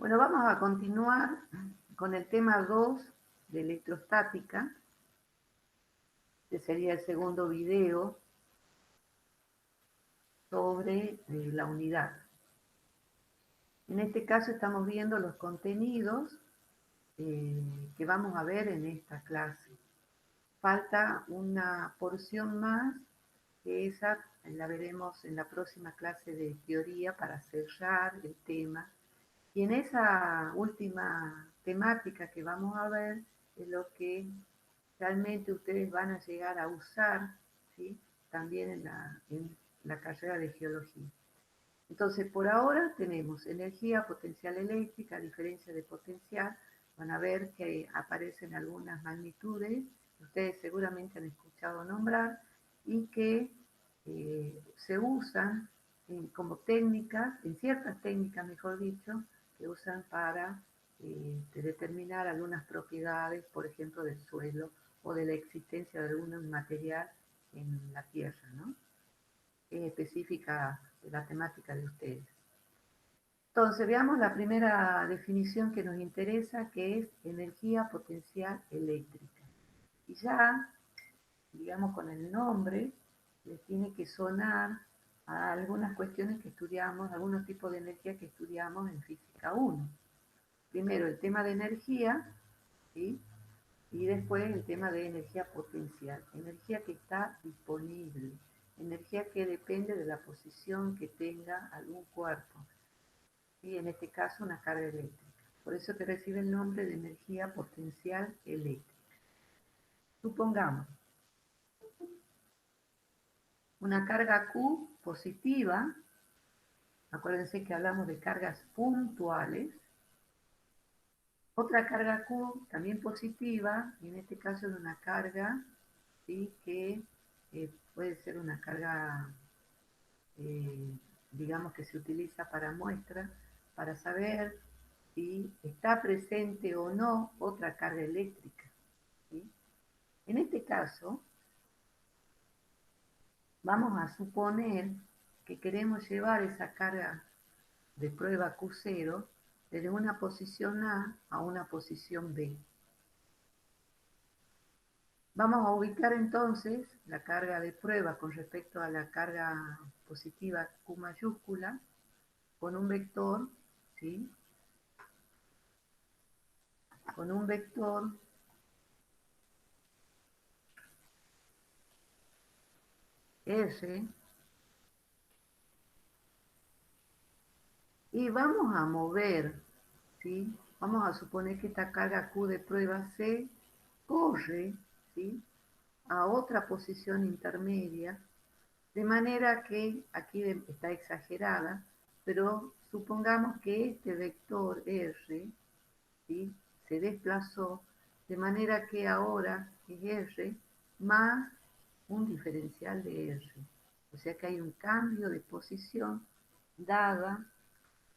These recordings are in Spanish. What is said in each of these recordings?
Bueno, vamos a continuar con el tema 2 de electrostática. Este sería el segundo video sobre la unidad. En este caso estamos viendo los contenidos que vamos a ver en esta clase. Falta una porción más, que esa la veremos en la próxima clase de teoría para cerrar el tema. Y en esa última temática que vamos a ver es lo que realmente ustedes van a llegar a usar, ¿sí? También en la carrera de geología. Entonces, por ahora tenemos energía, potencial eléctrica, diferencia de potencial. Van a ver que aparecen algunas magnitudes que ustedes seguramente han escuchado nombrar y que se usan como técnicas, en ciertas técnicas, mejor dicho, que usan para determinar algunas propiedades, por ejemplo, del suelo o de la existencia de algún material en la Tierra, ¿no? Es específica de la temática de ustedes. Entonces, veamos la primera definición que nos interesa, que es energía potencial eléctrica. Y ya, digamos, con el nombre, les tiene que sonar a algunas cuestiones que estudiamos, algunos tipos de energía que estudiamos en Física 1. Primero, el tema de energía, ¿sí? Y después el tema de energía potencial, energía que está disponible, energía que depende de la posición que tenga algún cuerpo, y en este caso una carga eléctrica. Por eso que recibe el nombre de energía potencial eléctrica. Supongamos una carga Q positiva, acuérdense que hablamos de cargas puntuales, otra carga Q también positiva, y en este caso es una carga, ¿sí? Que puede ser una carga, digamos, que se utiliza para muestra, para saber si está presente o no otra carga eléctrica, ¿sí? En este caso, vamos a suponer que queremos llevar esa carga de prueba Q0 desde una posición a una posición B. Vamos a ubicar entonces la carga de prueba con respecto a la carga positiva Q mayúscula con un vector, ¿sí? Con un vector R, y vamos a mover, ¿sí? Vamos a suponer que esta carga Q de prueba C corre, ¿sí? A otra posición intermedia, de manera que aquí está exagerada, pero supongamos que este vector R, ¿sí? Se desplazó, de manera que ahora es R más un diferencial de R. O sea que hay un cambio de posición dada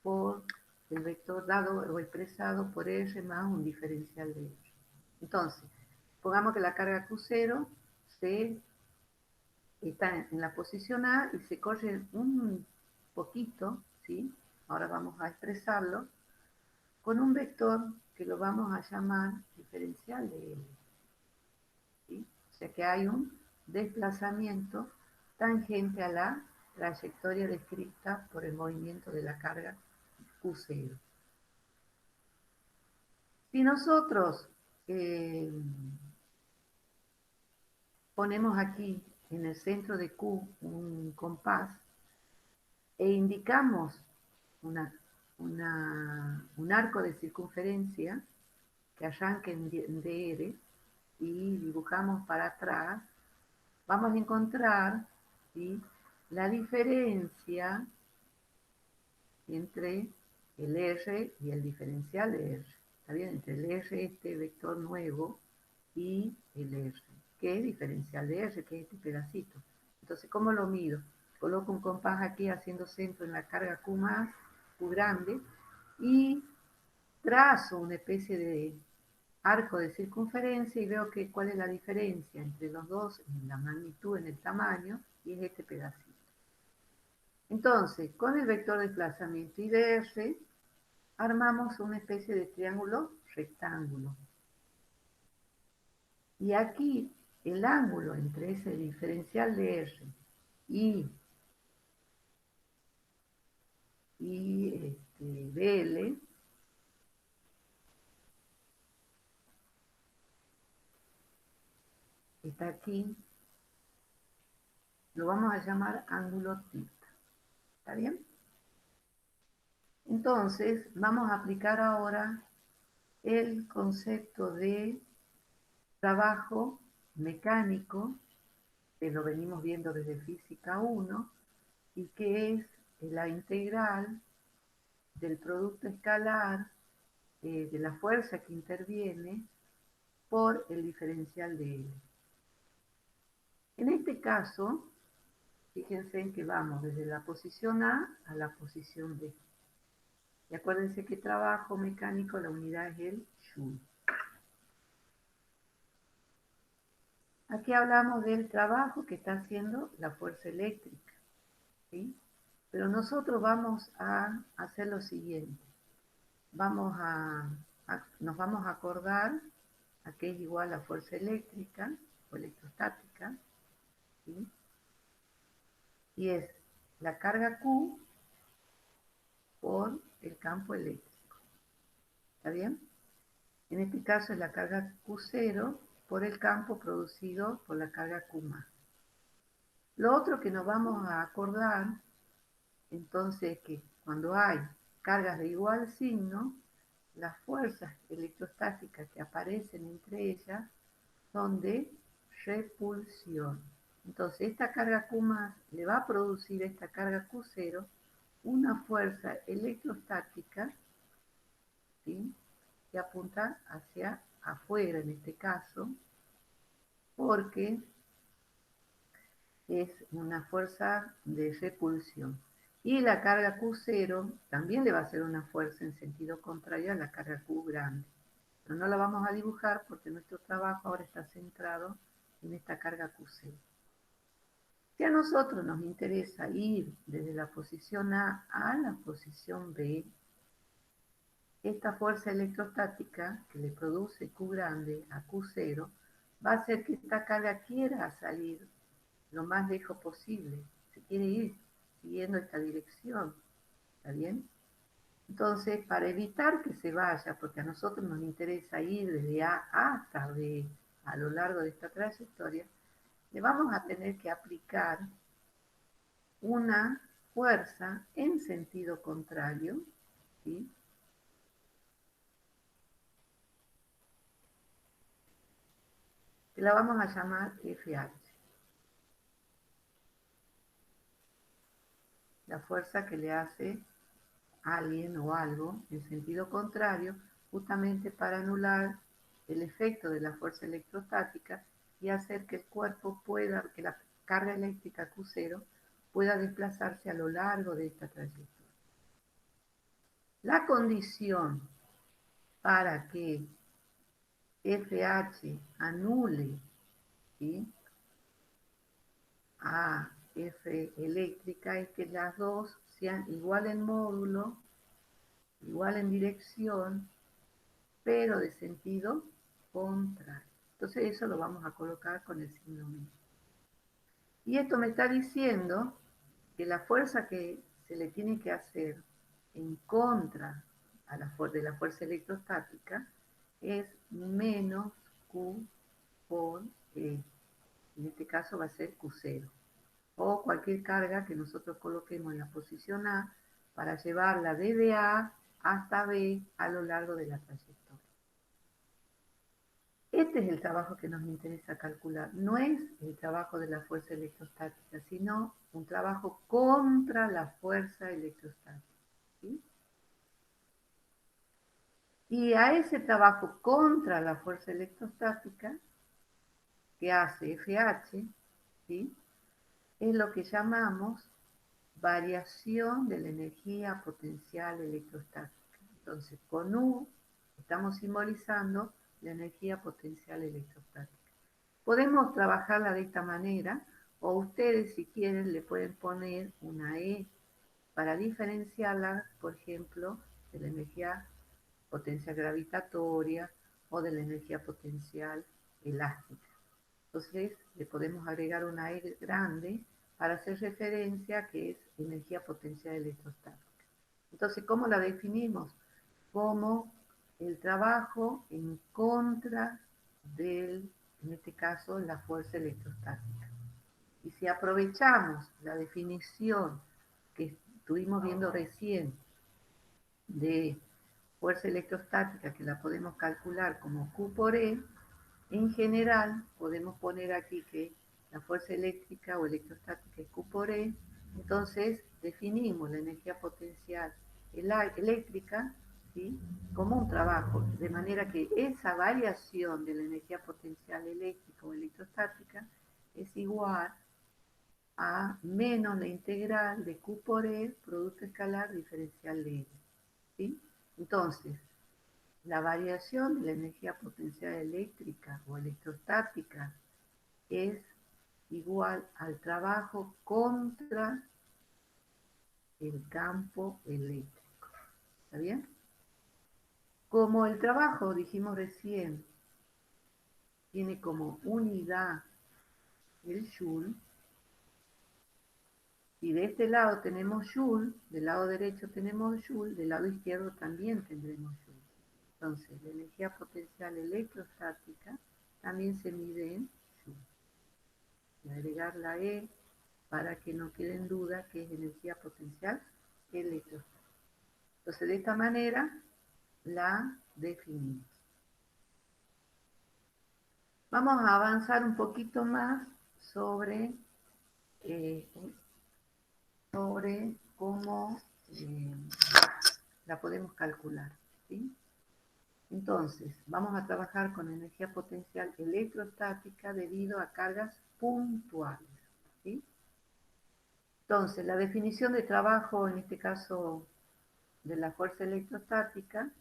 por el vector dado o expresado por R más un diferencial de R. Entonces, pongamos que la carga Q0 está en la posición A y se corre un poquito, ¿sí? Ahora vamos a expresarlo con un vector que lo vamos a llamar diferencial de L, ¿sí? O sea que hay un desplazamiento tangente a la trayectoria descrita por el movimiento de la carga Q0. Si nosotros ponemos aquí en el centro de Q un compás e indicamos un arco de circunferencia que arranque en DR y dibujamos para atrás, vamos a encontrar, ¿sí?, la diferencia entre el R y el diferencial de R. ¿Está bien? Entre el R, este vector nuevo, y el R, que es diferencial de R, que es este pedacito. Entonces, ¿cómo lo mido? Coloco un compás aquí haciendo centro en la carga Q más, Q grande, y trazo una especie de arco de circunferencia y veo que cuál es la diferencia entre los dos en la magnitud, en el tamaño, y es este pedacito. Entonces, con el vector de desplazamiento y de R, armamos una especie de triángulo rectángulo. Y aquí el ángulo entre ese diferencial de R y BL está aquí, lo vamos a llamar ángulo θ. ¿Está bien? Entonces, vamos a aplicar ahora el concepto de trabajo mecánico, que lo venimos viendo desde física 1, y que es la integral del producto escalar de la fuerza que interviene por el diferencial de L. En este caso, fíjense en que vamos desde la posición A a la posición B. Y acuérdense que trabajo mecánico, la unidad es el Joule. Aquí hablamos del trabajo que está haciendo la fuerza eléctrica, ¿sí? Pero nosotros vamos a hacer lo siguiente. Nos vamos a acordar a que es igual a fuerza eléctrica o electrostática, ¿sí? Y es la carga Q por el campo eléctrico. ¿Está bien? En este caso es la carga Q0 por el campo producido por la carga Q más. Lo otro que nos vamos a acordar, entonces, es que cuando hay cargas de igual signo, las fuerzas electrostáticas que aparecen entre ellas son de repulsión. Entonces, esta carga Q más le va a producir a esta carga Q0 una fuerza electrostática, ¿sí?, que apunta hacia afuera en este caso, porque es una fuerza de repulsión. Y la carga Q0 también le va a hacer una fuerza en sentido contrario a la carga Q grande. Pero no la vamos a dibujar porque nuestro trabajo ahora está centrado en esta carga Q0. Si a nosotros nos interesa ir desde la posición A a la posición B, esta fuerza electrostática que le produce Q grande a Q0 va a hacer que esta carga quiera salir lo más lejos posible. Se quiere ir siguiendo esta dirección. ¿Está bien? Entonces, para evitar que se vaya, porque a nosotros nos interesa ir desde A hasta B a lo largo de esta trayectoria, le vamos a tener que aplicar una fuerza en sentido contrario, ¿sí?, que la vamos a llamar FH. La fuerza que le hace alguien o algo en sentido contrario, justamente para anular el efecto de la fuerza electrostática y hacer que el cuerpo pueda, que la carga eléctrica Q0 pueda desplazarse a lo largo de esta trayectoria. La condición para que FH anule, ¿sí?, a F eléctrica es que las dos sean igual en módulo, igual en dirección, pero de sentido contrario. Entonces eso lo vamos a colocar con el signo menos. Y esto me está diciendo que la fuerza que se le tiene que hacer en contra a de la fuerza electrostática es menos Q por E. En este caso va a ser Q0. O cualquier carga que nosotros coloquemos en la posición A para llevarla desde A hasta B a lo largo de la trayectoria. Este es el trabajo que nos interesa calcular. No es el trabajo de la fuerza electrostática, sino un trabajo contra la fuerza electrostática, ¿sí? Y a ese trabajo contra la fuerza electrostática que hace FH, ¿sí?, es lo que llamamos variación de la energía potencial electrostática. Entonces, con U estamos simbolizando la energía potencial electrostática. Podemos trabajarla de esta manera, o ustedes, si quieren, le pueden poner una E para diferenciarla, por ejemplo, de la energía potencial gravitatoria o de la energía potencial elástica. Entonces le podemos agregar una E grande para hacer referencia a que es energía potencial electrostática. Entonces, ¿cómo la definimos? Como el trabajo en contra del, en este caso, la fuerza electrostática. Y si aprovechamos la definición que estuvimos viendo recién de fuerza electrostática, que la podemos calcular como Q por E, en general podemos poner aquí que la fuerza eléctrica o electrostática es Q por E, entonces definimos la energía potencial eléctrica, ¿sí?, como un trabajo, de manera que esa variación de la energía potencial eléctrica o electrostática es igual a menos la integral de Q por E, producto escalar diferencial de L, ¿sí? Entonces, la variación de la energía potencial eléctrica o electrostática es igual al trabajo contra el campo eléctrico. ¿Está bien? Como el trabajo, dijimos recién, tiene como unidad el joule, y de este lado tenemos joule, del lado derecho tenemos joule, del lado izquierdo también tendremos joule. Entonces, la energía potencial electrostática también se mide en joule. Y agregar la E para que no quede en duda que es energía potencial electrostática. Entonces, de esta manera la definimos. Vamos a avanzar un poquito más sobre, sobre cómo la podemos calcular, ¿sí? Entonces, vamos a trabajar con energía potencial electrostática debido a cargas puntuales, ¿sí? Entonces, la definición de trabajo, en este caso de la fuerza electrostática,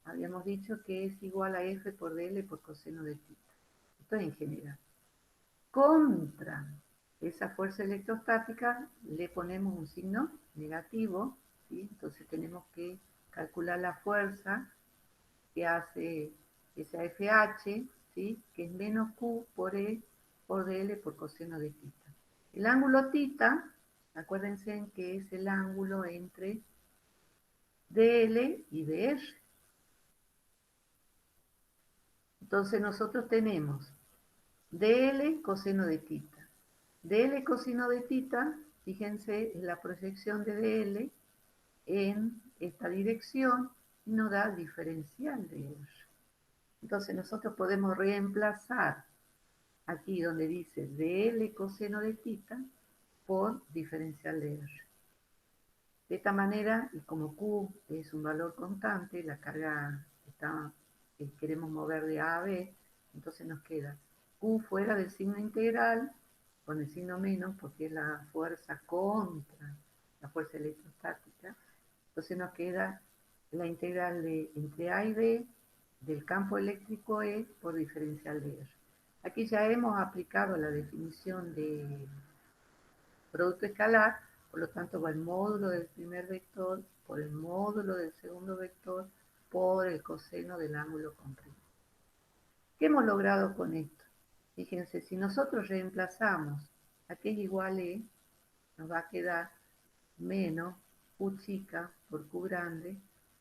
habíamos dicho que es igual a F por dl por coseno de θ. Esto es en general. Contra esa fuerza electrostática le ponemos un signo negativo, ¿sí? Entonces tenemos que calcular la fuerza que hace esa FH, ¿sí?, que es menos Q por E por dl por coseno de θ. El ángulo θ, acuérdense que es el ángulo entre dl y dr. Entonces nosotros tenemos dl coseno de θ. dl coseno de θ, fíjense, es la proyección de dl en esta dirección y nos da diferencial de r. Entonces nosotros podemos reemplazar aquí donde dice dl coseno de θ por diferencial de r. De esta manera, y como Q es un valor constante, la carga está, queremos mover de A a B, entonces nos queda Q fuera del signo integral, con el signo menos, porque es la fuerza contra la fuerza electrostática. Entonces nos queda la integral de entre A y B del campo eléctrico E por diferencial de R. Aquí ya hemos aplicado la definición de producto escalar, por lo tanto va el módulo del primer vector por el módulo del segundo vector por el coseno del ángulo comprimido. ¿Qué hemos logrado con esto? Fíjense, si nosotros reemplazamos aquello igual E, nos va a quedar menos Q chica por Q grande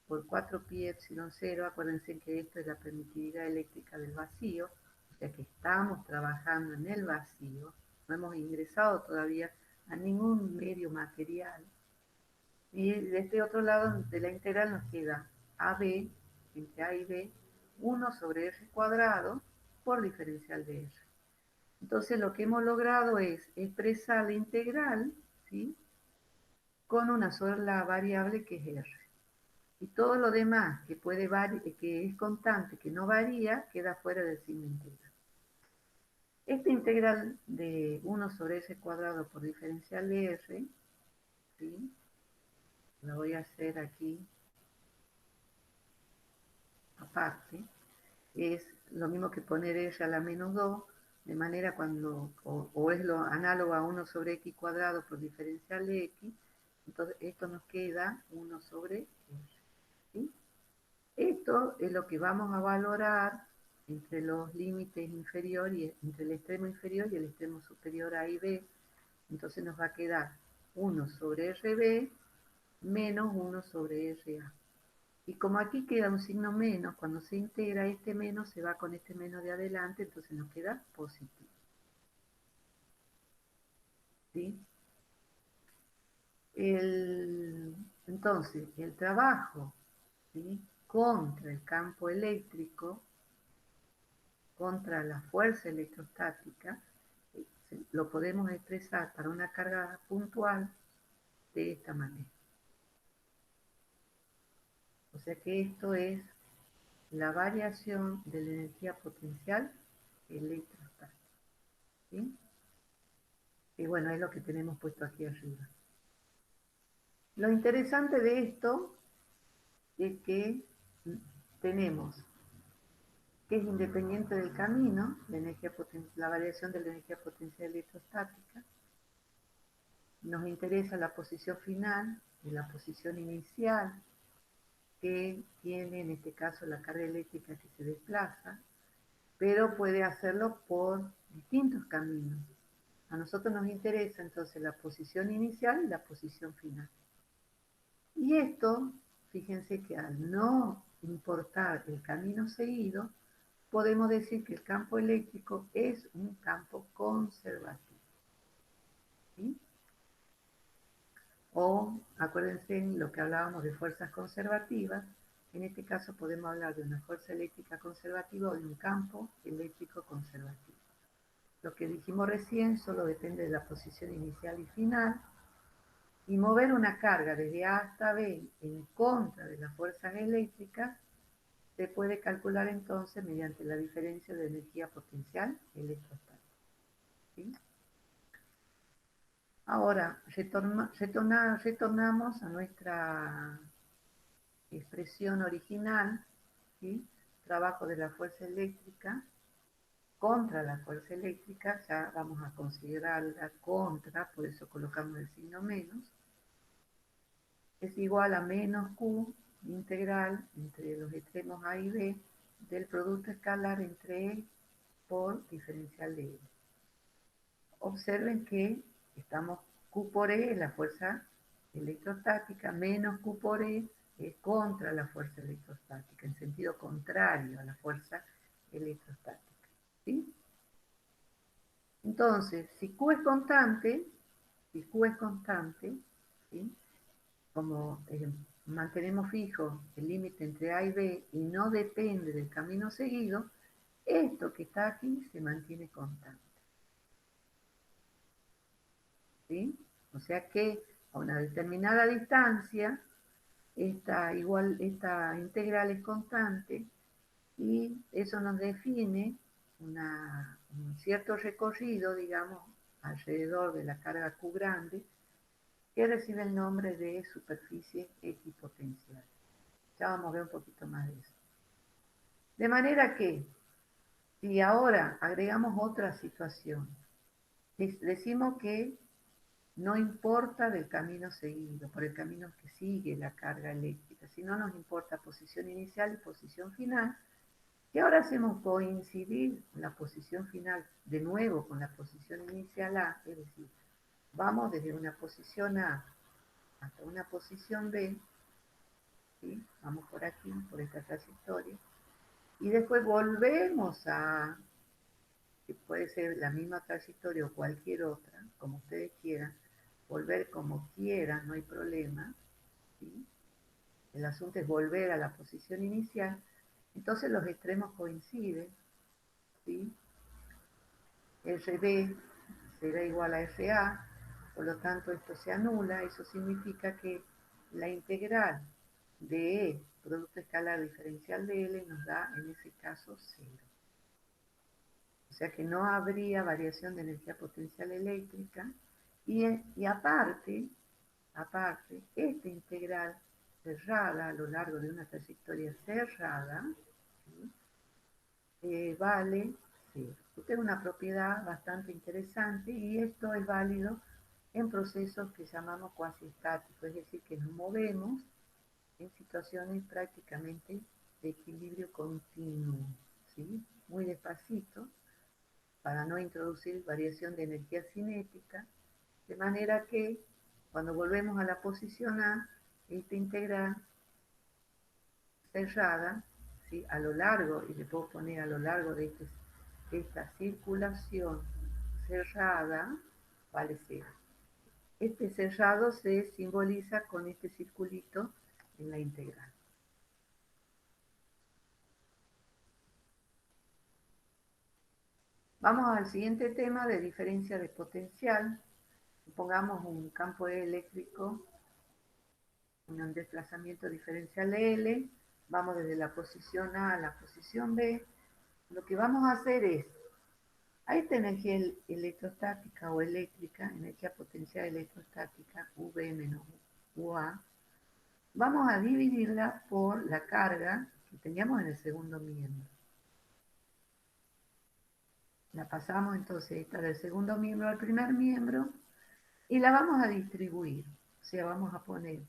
por 4pi epsilon 0. Acuérdense que esto es la permitividad eléctrica del vacío, o sea que estamos trabajando en el vacío, no hemos ingresado todavía a ningún medio material. Y de este otro lado de la integral nos queda AB, entre A y B, 1 sobre R cuadrado por diferencial de R. Entonces lo que hemos logrado es expresar la integral, ¿sí?, con una sola variable que es R. Y todo lo demás que que es constante, que no varía, queda fuera del signo integral. Esta integral de 1 sobre S cuadrado por diferencial de R, ¿sí?, la voy a hacer aquí aparte, es lo mismo que poner R a la menos 2, de manera cuando, o es lo análogo a 1 sobre X cuadrado por diferencial de X, entonces esto nos queda 1 sobre R. ¿sí? Esto es lo que vamos a valorar entre los límites inferiores, entre el extremo inferior y el extremo superior A y B. Entonces nos va a quedar 1 sobre RB menos 1 sobre RA. Y como aquí queda un signo menos, cuando se integra este menos se va con este menos de adelante, entonces nos queda positivo. ¿Sí? Entonces, el trabajo, ¿sí?, contra el campo eléctrico, contra la fuerza electrostática, lo podemos expresar para una carga puntual de esta manera. O sea que esto es la variación de la energía potencial electrostática. ¿Sí? Y bueno, es lo que tenemos puesto aquí arriba. Lo interesante de esto es que tenemos que es independiente del camino, la variación de la energía potencial electrostática. Nos interesa la posición final y la posición inicial que tiene en este caso la carga eléctrica que se desplaza, pero puede hacerlo por distintos caminos. A nosotros nos interesa entonces la posición inicial y la posición final. Y esto, fíjense que al no importar el camino seguido, podemos decir que el campo eléctrico es un campo conservativo. ¿Sí? O, acuérdense en lo que hablábamos de fuerzas conservativas, en este caso podemos hablar de una fuerza eléctrica conservativa o de un campo eléctrico conservativo. Lo que dijimos recién solo depende de la posición inicial y final, y mover una carga desde A hasta B en contra de las fuerzas eléctricas se puede calcular entonces mediante la diferencia de energía potencial electrostática. ¿Sí? Ahora, retornamos a nuestra expresión original, ¿sí? Trabajo de la fuerza eléctrica contra la fuerza eléctrica, ya vamos a considerarla contra, por eso colocamos el signo menos, es igual a menos Q integral entre los extremos A y B del producto escalar entre E por diferencial de L. Observen que estamos Q por E es la fuerza electrostática, menos Q por E es contra la fuerza electrostática, en sentido contrario a la fuerza electrostática. ¿Sí? Entonces, si Q es constante, ¿sí?, como mantenemos fijo el límite entre A y B y no depende del camino seguido, esto que está aquí se mantiene constante. ¿Sí? O sea que a una determinada distancia, esta integral es constante y eso nos define un cierto recorrido, digamos, alrededor de la carga Q grande, que recibe el nombre de superficie equipotencial. Ya vamos a ver un poquito más de eso. De manera que, si ahora agregamos otra situación, decimos que no importa del camino seguido, por el camino que sigue la carga eléctrica, sino nos importa posición inicial y posición final, y ahora hacemos coincidir la posición final de nuevo con la posición inicial A, es decir, vamos desde una posición A hasta una posición B, ¿sí? Vamos por aquí, por esta trayectoria, y después volvemos a, que puede ser la misma trayectoria o cualquier otra, como ustedes quieran, volver como quieran, no hay problema, ¿sí? El asunto es volver a la posición inicial, entonces los extremos coinciden, ¿sí? RB será igual a FA, por lo tanto esto se anula, eso significa que la integral de E, producto escalar diferencial de L, nos da en ese caso 0. O sea que no habría variación de energía potencial eléctrica y aparte, esta integral cerrada a lo largo de una trayectoria cerrada, ¿sí?, vale 0. Esta es una propiedad bastante interesante y esto es válido en procesos que llamamos cuasi estáticos, es decir, que nos movemos en situaciones prácticamente de equilibrio continuo, ¿sí? Muy despacito, para no introducir variación de energía cinética, de manera que cuando volvemos a la posición A, esta integral cerrada, ¿sí? A lo largo, y le puedo poner a lo largo de esta circulación cerrada, vale cero. Este cerrado se simboliza con este circulito en la integral. Vamos al siguiente tema de diferencia de potencial. Pongamos un campo eléctrico, un desplazamiento diferencial L. Vamos desde la posición A a la posición B. Lo que vamos a hacer es, a esta energía electrostática o eléctrica, energía potencial electrostática, V menos UA, vamos a dividirla por la carga que teníamos en el segundo miembro. La pasamos entonces esta del segundo miembro al primer miembro y la vamos a distribuir. O sea, vamos a poner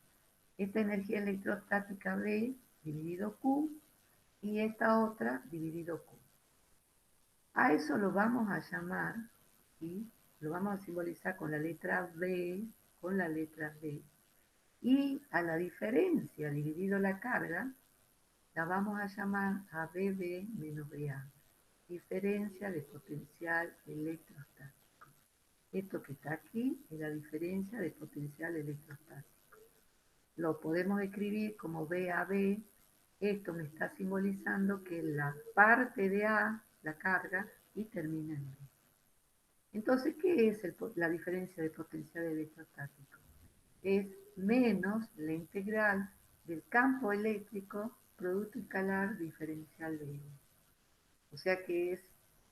esta energía electrostática B dividido Q y esta otra dividido Q. A eso lo vamos a llamar, ¿sí? Lo vamos a simbolizar con la letra B, con la letra B. Y a la diferencia dividido la carga, la vamos a llamar ABB menos BA, diferencia de potencial electrostático. Esto que está aquí es la diferencia de potencial electrostático. Lo podemos escribir como BAB. Esto me está simbolizando que la parte de A, la carga, y termina en B. Entonces, ¿qué es la diferencia de potencial electrostático? Es menos la integral del campo eléctrico producto escalar diferencial de E. O sea que es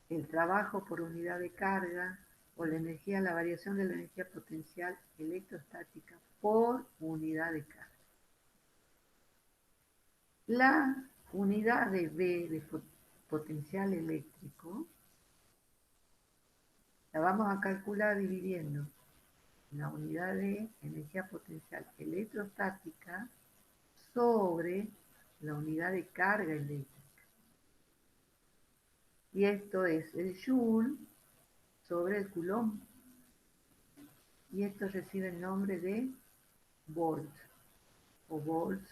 el trabajo por unidad de carga o la energía, la variación de la energía potencial electrostática por unidad de carga. La unidad de B de potencial eléctrico la vamos a calcular dividiendo la unidad de energía potencial electrostática sobre la unidad de carga eléctrica. Y esto es el joule sobre el coulomb. Y esto recibe el nombre de volt o volts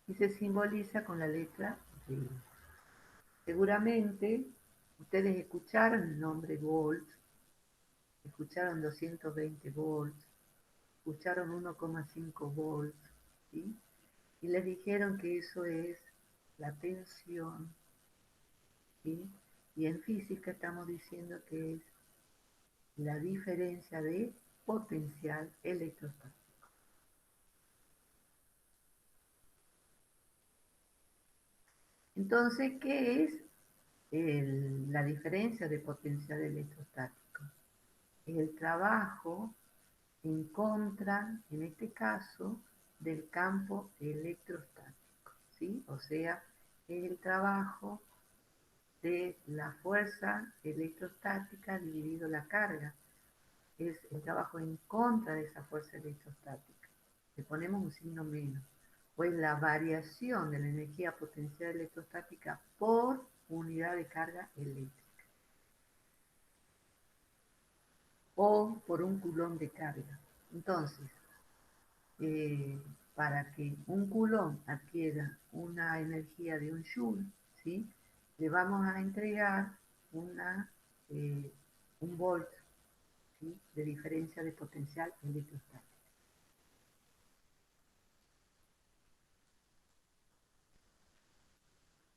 y se simboliza con la letra V. Seguramente ustedes escucharon el nombre volt, escucharon 220 volts, escucharon 1,5 volts, ¿sí? Y les dijeron que eso es la tensión, ¿sí? Y en física estamos diciendo que es la diferencia de potencial electrostático. Entonces, ¿qué es la diferencia de potencial electrostático? El trabajo en contra, en este caso, del campo electrostático, ¿sí? O sea, el trabajo de la fuerza electrostática dividido la carga. Es el trabajo en contra de esa fuerza electrostática. Le ponemos un signo menos. O es la variación de la energía potencial electrostática por unidad de carga eléctrica. O por un coulomb de carga. Entonces, para que un coulomb adquiera una energía de un joule, ¿sí? Le vamos a entregar un volt, ¿sí? De diferencia de potencial electrostático.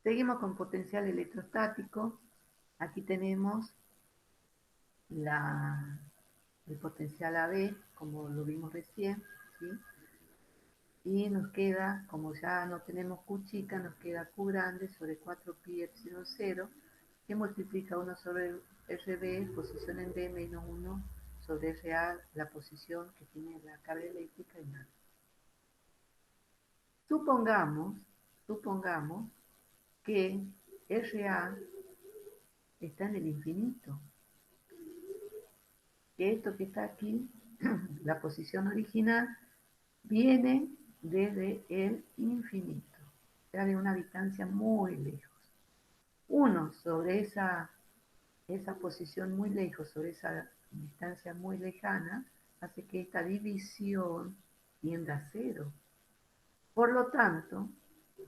Seguimos con potencial electrostático. Aquí tenemos el potencial AB, como lo vimos recién, ¿sí? Y nos queda, como ya no tenemos Q chica, nos queda Q grande sobre 4pi epsilon 0, que multiplica 1 sobre RB, posición en B, menos 1 sobre RA, la posición que tiene la carga eléctrica en A. Supongamos que RA está en el infinito, que esto que está aquí, la posición original, viene desde el infinito, o sea, de una distancia muy lejos. 1 sobre esa posición muy lejos, sobre esa distancia muy lejana, hace que esta división tienda a 0. Por lo tanto,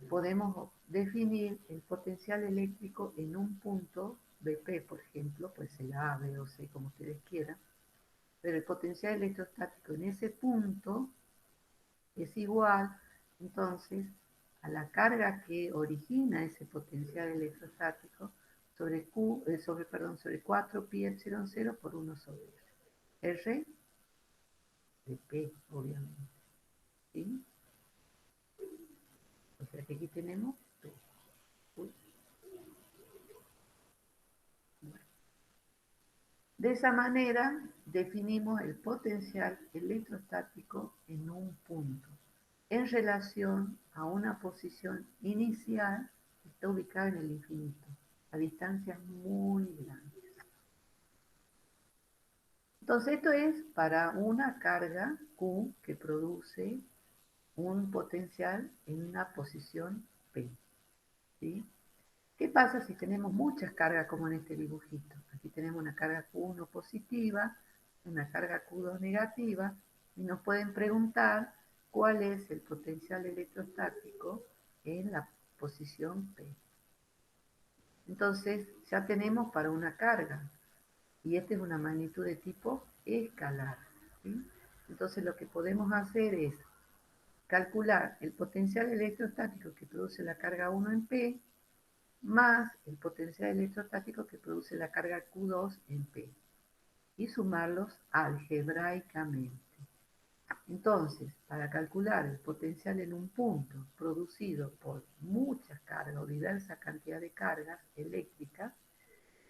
podemos definir el potencial eléctrico en un punto BP, por ejemplo, pues sea A, B o C, como ustedes quieran, pero el potencial electrostático en ese punto es igual, entonces, a la carga que origina ese potencial electrostático sobre, sobre 4 pi epsilon 0 por 1 sobre R. R de P, obviamente. ¿Sí? O sea que aquí tenemos P. Uy. Bueno. De esa manera definimos el potencial electrostático en un punto en relación a una posición inicial que está ubicada en el infinito, a distancias muy grandes. Entonces esto es para una carga Q que produce un potencial en una posición P. ¿Sí? ¿Qué pasa si tenemos muchas cargas como en este dibujito? Aquí tenemos una carga Q1 positiva, una carga Q2 negativa, y nos pueden preguntar cuál es el potencial electrostático en la posición P. Entonces ya tenemos para una carga, y esta es una magnitud de tipo escalar. ¿Sí? Entonces lo que podemos hacer es calcular el potencial electrostático que produce la carga 1 en P más el potencial electrostático que produce la carga Q2 en P y sumarlos algebraicamente. Entonces, para calcular el potencial en un punto producido por muchas cargas o diversa cantidad de cargas eléctricas,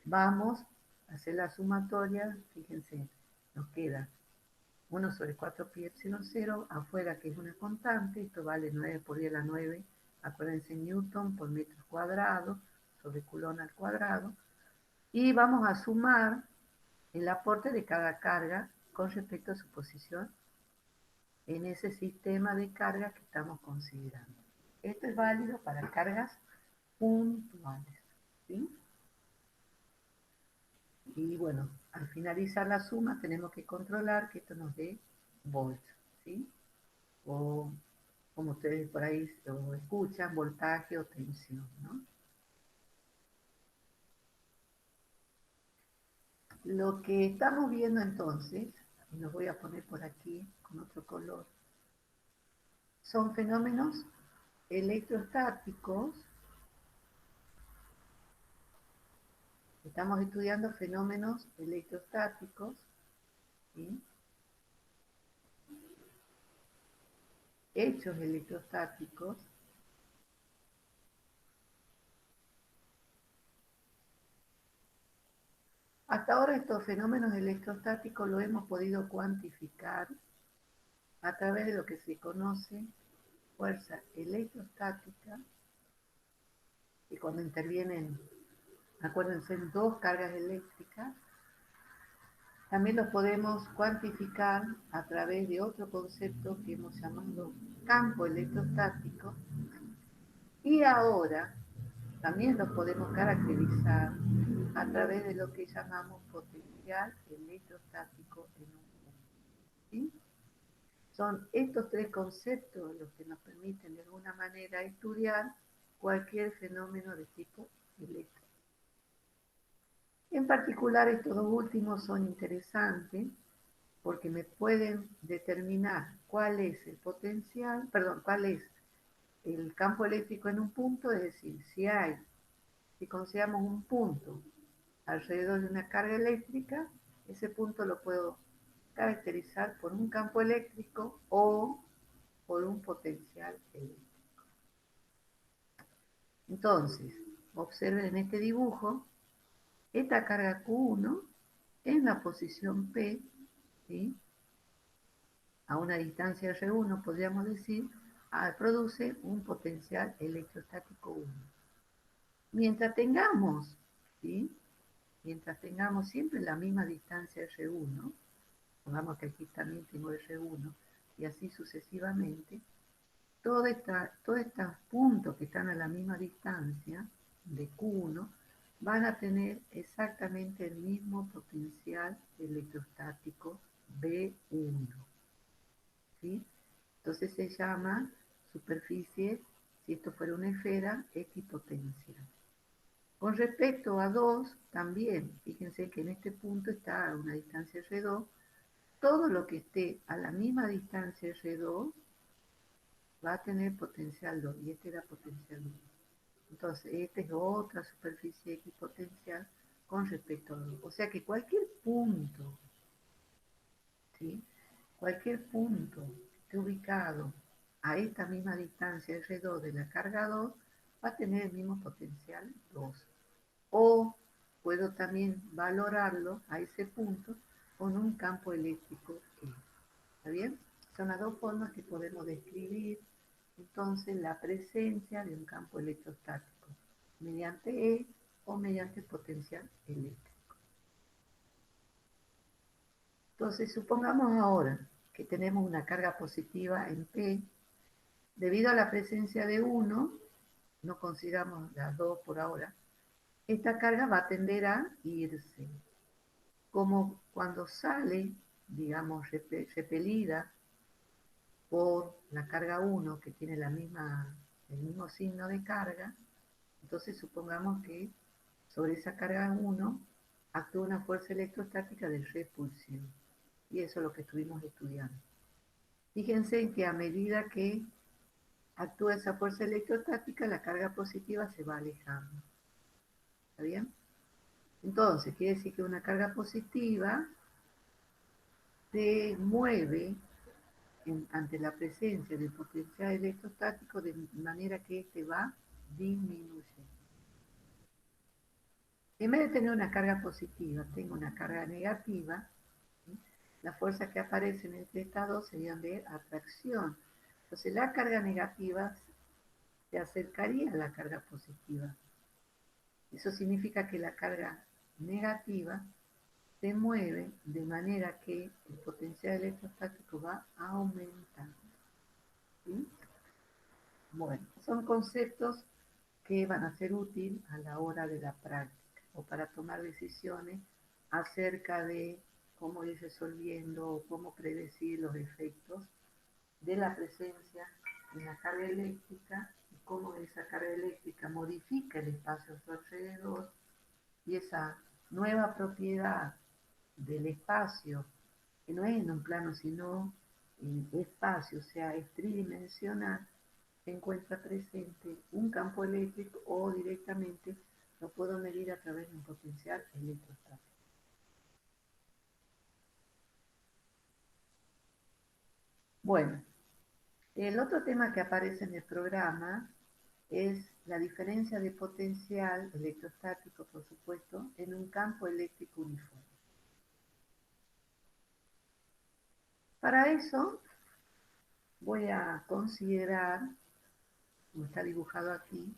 vamos a hacer la sumatoria. Fíjense, nos queda 1 sobre 4 pi epsilon 0, afuera que es una constante, esto vale 9 por 10 a la 9, acuérdense, Newton por metro cuadrado, sobre Coulomb al cuadrado, y vamos a sumar el aporte de cada carga con respecto a su posición en ese sistema de cargas que estamos considerando. Esto es válido para cargas puntuales, ¿sí? Y bueno, al finalizar la suma tenemos que controlar que esto nos dé volts, ¿sí? O como ustedes por ahí lo escuchan, voltaje o tensión, ¿no? Lo que estamos viendo entonces, y los voy a poner por aquí con otro color, son fenómenos electrostáticos. Estamos estudiando fenómenos electrostáticos, ¿sí? Hechos electrostáticos. Hasta ahora estos fenómenos electrostáticos lo hemos podido cuantificar a través de lo que se conoce fuerza electrostática, y cuando intervienen, acuérdense, dos cargas eléctricas. También los podemos cuantificar a través de otro concepto que hemos llamado campo electrostático, y ahora también los podemos caracterizar a través de lo que llamamos potencial electrostático en un punto. ¿Sí? Son estos tres conceptos los que nos permiten de alguna manera estudiar cualquier fenómeno de tipo eléctrico. En particular, estos dos últimos son interesantes porque me pueden determinar cuál es el potencial, perdón, cuál es el campo eléctrico en un punto, es decir, si consideramos un punto alrededor de una carga eléctrica, ese punto lo puedo caracterizar por un campo eléctrico o por un potencial eléctrico. Entonces, observen en este dibujo, esta carga Q1 en la posición P, ¿sí? A una distancia R1, podríamos decir, produce un potencial electrostático 1. Mientras tengamos, ¿sí? Mientras tengamos siempre la misma distancia R1, pongamos que aquí también tengo R1, y así sucesivamente, todos estos puntos que están a la misma distancia de Q1 van a tener exactamente el mismo potencial electrostático B1. ¿Sí? Entonces se llama superficie, si esto fuera una esfera, equipotencial. Con respecto a 2, también, fíjense que en este punto está a una distancia R2, todo lo que esté a la misma distancia R2 va a tener potencial 2, y este era potencial 1. Entonces, esta es otra superficie equipotencial con respecto a 2. O sea que cualquier punto, ¿sí? Cualquier punto que esté ubicado a esta misma distancia R2 de la carga 2 va a tener el mismo potencial 2. O puedo también valorarlo a ese punto con un campo eléctrico E. ¿Está bien? Son las dos formas que podemos describir entonces la presencia de un campo electrostático, mediante E o mediante potencial eléctrico. Entonces, supongamos ahora que tenemos una carga positiva en P, debido a la presencia de 1, no consideramos las dos por ahora, esta carga va a tender a irse. Como cuando sale, digamos, repelida por la carga 1, que tiene el mismo signo de carga, entonces supongamos que sobre esa carga 1 actúa una fuerza electrostática de repulsión. Y eso es lo que estuvimos estudiando. Fíjense que a medida que actúa esa fuerza electrostática, la carga positiva se va alejando. ¿Está bien? Entonces, quiere decir que una carga positiva se mueve ante la presencia del potencial electrostático de manera que este va disminuyendo. En vez de tener una carga positiva, tengo una carga negativa. ¿Sí? Las fuerzas que aparecen entre estas dos serían de atracción. Entonces la carga negativa se acercaría a la carga positiva. Eso significa que la carga negativa se mueve de manera que el potencial electrostático va aumentando. ¿Sí? Bueno, son conceptos que van a ser útiles a la hora de la práctica o para tomar decisiones acerca de cómo ir resolviendo o cómo predecir los efectos de la presencia de la carga eléctrica y cómo esa carga eléctrica modifica el espacio a su alrededor, y esa nueva propiedad del espacio, que no es en un plano sino en espacio, o sea, es tridimensional, se encuentra presente un campo eléctrico o directamente lo puedo medir a través de un potencial electrostático. Bueno, el otro tema que aparece en el programa es la diferencia de potencial electrostático, por supuesto, en un campo eléctrico uniforme. Para eso voy a considerar, como está dibujado aquí,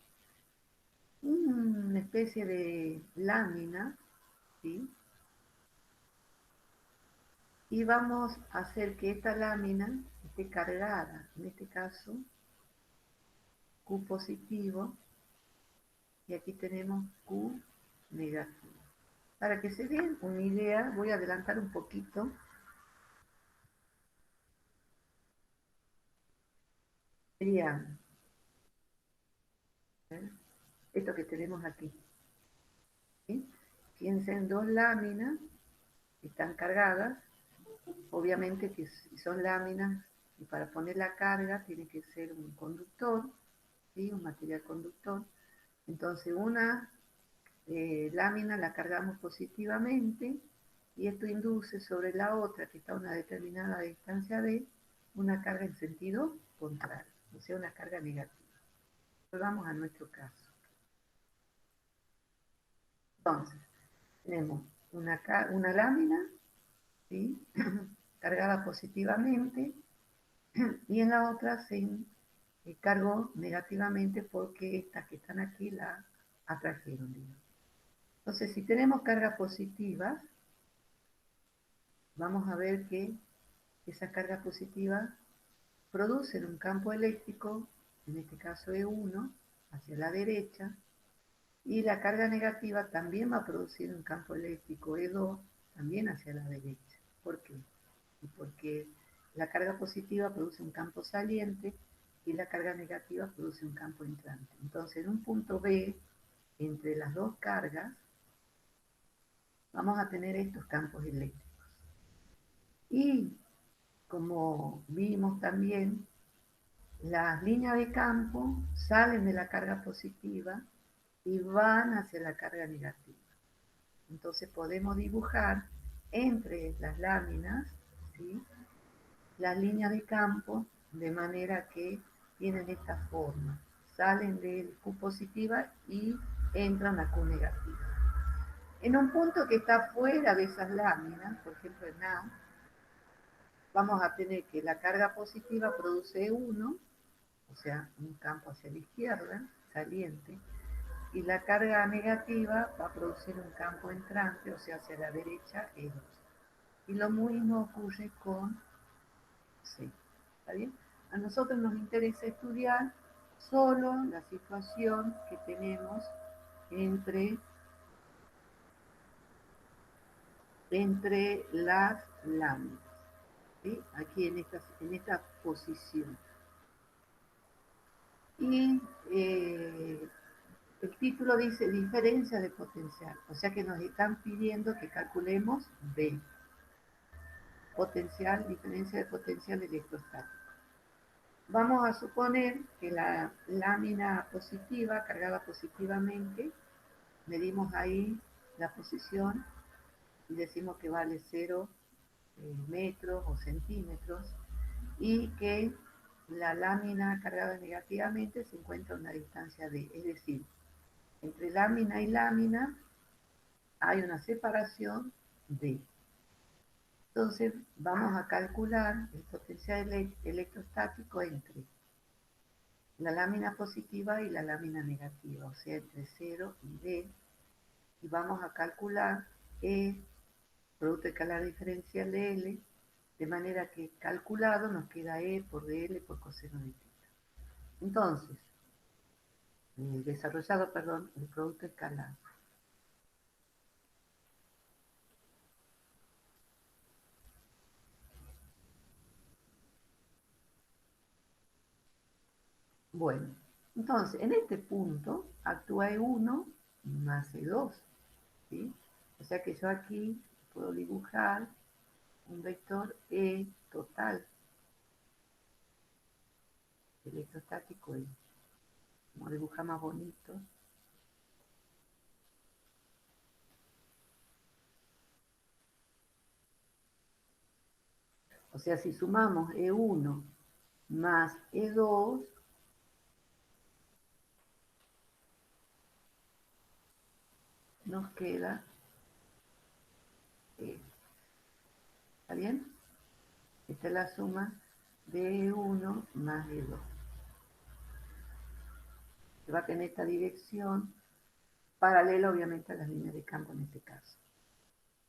una especie de lámina, ¿sí? Y vamos a hacer que esta lámina esté cargada, en este caso Q positivo, y aquí tenemos Q negativo. Para que se den una idea, voy a adelantar un poquito. Sería esto que tenemos aquí. ¿Sí? Fíjense en dos láminas que están cargadas. Obviamente que si son láminas, y para poner la carga tiene que ser un conductor, ¿sí? Un material conductor. Entonces una lámina la cargamos positivamente y esto induce sobre la otra, que está a una determinada distancia d, una carga en sentido contrario, o sea, una carga negativa. Volvamos a nuestro caso. Entonces, tenemos una lámina, ¿sí? Cargada positivamente, y en la otra se cargó negativamente porque estas que están aquí la atrajeron, digamos. Entonces, si tenemos carga positiva, vamos a ver que esa carga positiva producen un campo eléctrico, en este caso E1, hacia la derecha, y la carga negativa también va a producir un campo eléctrico E2 también hacia la derecha. ¿Por qué? Porque la carga positiva produce un campo saliente y la carga negativa produce un campo entrante. Entonces, en un punto B, entre las dos cargas, vamos a tener estos campos eléctricos. Y como vimos también, las líneas de campo salen de la carga positiva y van hacia la carga negativa. Entonces podemos dibujar entre las láminas, ¿sí?, las líneas de campo de manera que tienen esta forma. Salen de Q positiva y entran a Q negativa. En un punto que está fuera de esas láminas, por ejemplo en A, vamos a tener que la carga positiva produce 1, o sea, un campo hacia la izquierda, saliente, y la carga negativa va a producir un campo entrante, o sea, hacia la derecha, E2. Y lo mismo ocurre con C. ¿Está bien? A nosotros nos interesa estudiar solo la situación que tenemos entre las láminas, ¿sí?, aquí en esta posición. Y el título dice diferencia de potencial, o sea que nos están pidiendo que calculemos B, potencial, diferencia de potencial electrostático. Vamos a suponer que la lámina positiva, cargada positivamente, medimos ahí la posición y decimos que vale 0 metros o centímetros, y que la lámina cargada negativamente se encuentra a una distancia D, es decir, entre lámina y lámina hay una separación D. Entonces vamos a calcular el potencial electrostático entre la lámina positiva y la lámina negativa, o sea, entre 0 y D, y vamos a calcular E, producto escalar diferencial de L, de manera que calculado nos queda E por dL por coseno de θ. Entonces, desarrollado, perdón, el producto escalar. Bueno, entonces, en este punto actúa E1 más E2, ¿sí? O sea que yo aquí puedo dibujar un vector E total, electrostático E. Como dibuja más bonito. O sea, si sumamos E1 más E2, nos queda E. ¿Está bien? Esta es la suma de E1 más E2. Se va a tener esta dirección paralela, obviamente, a las líneas de campo en este caso.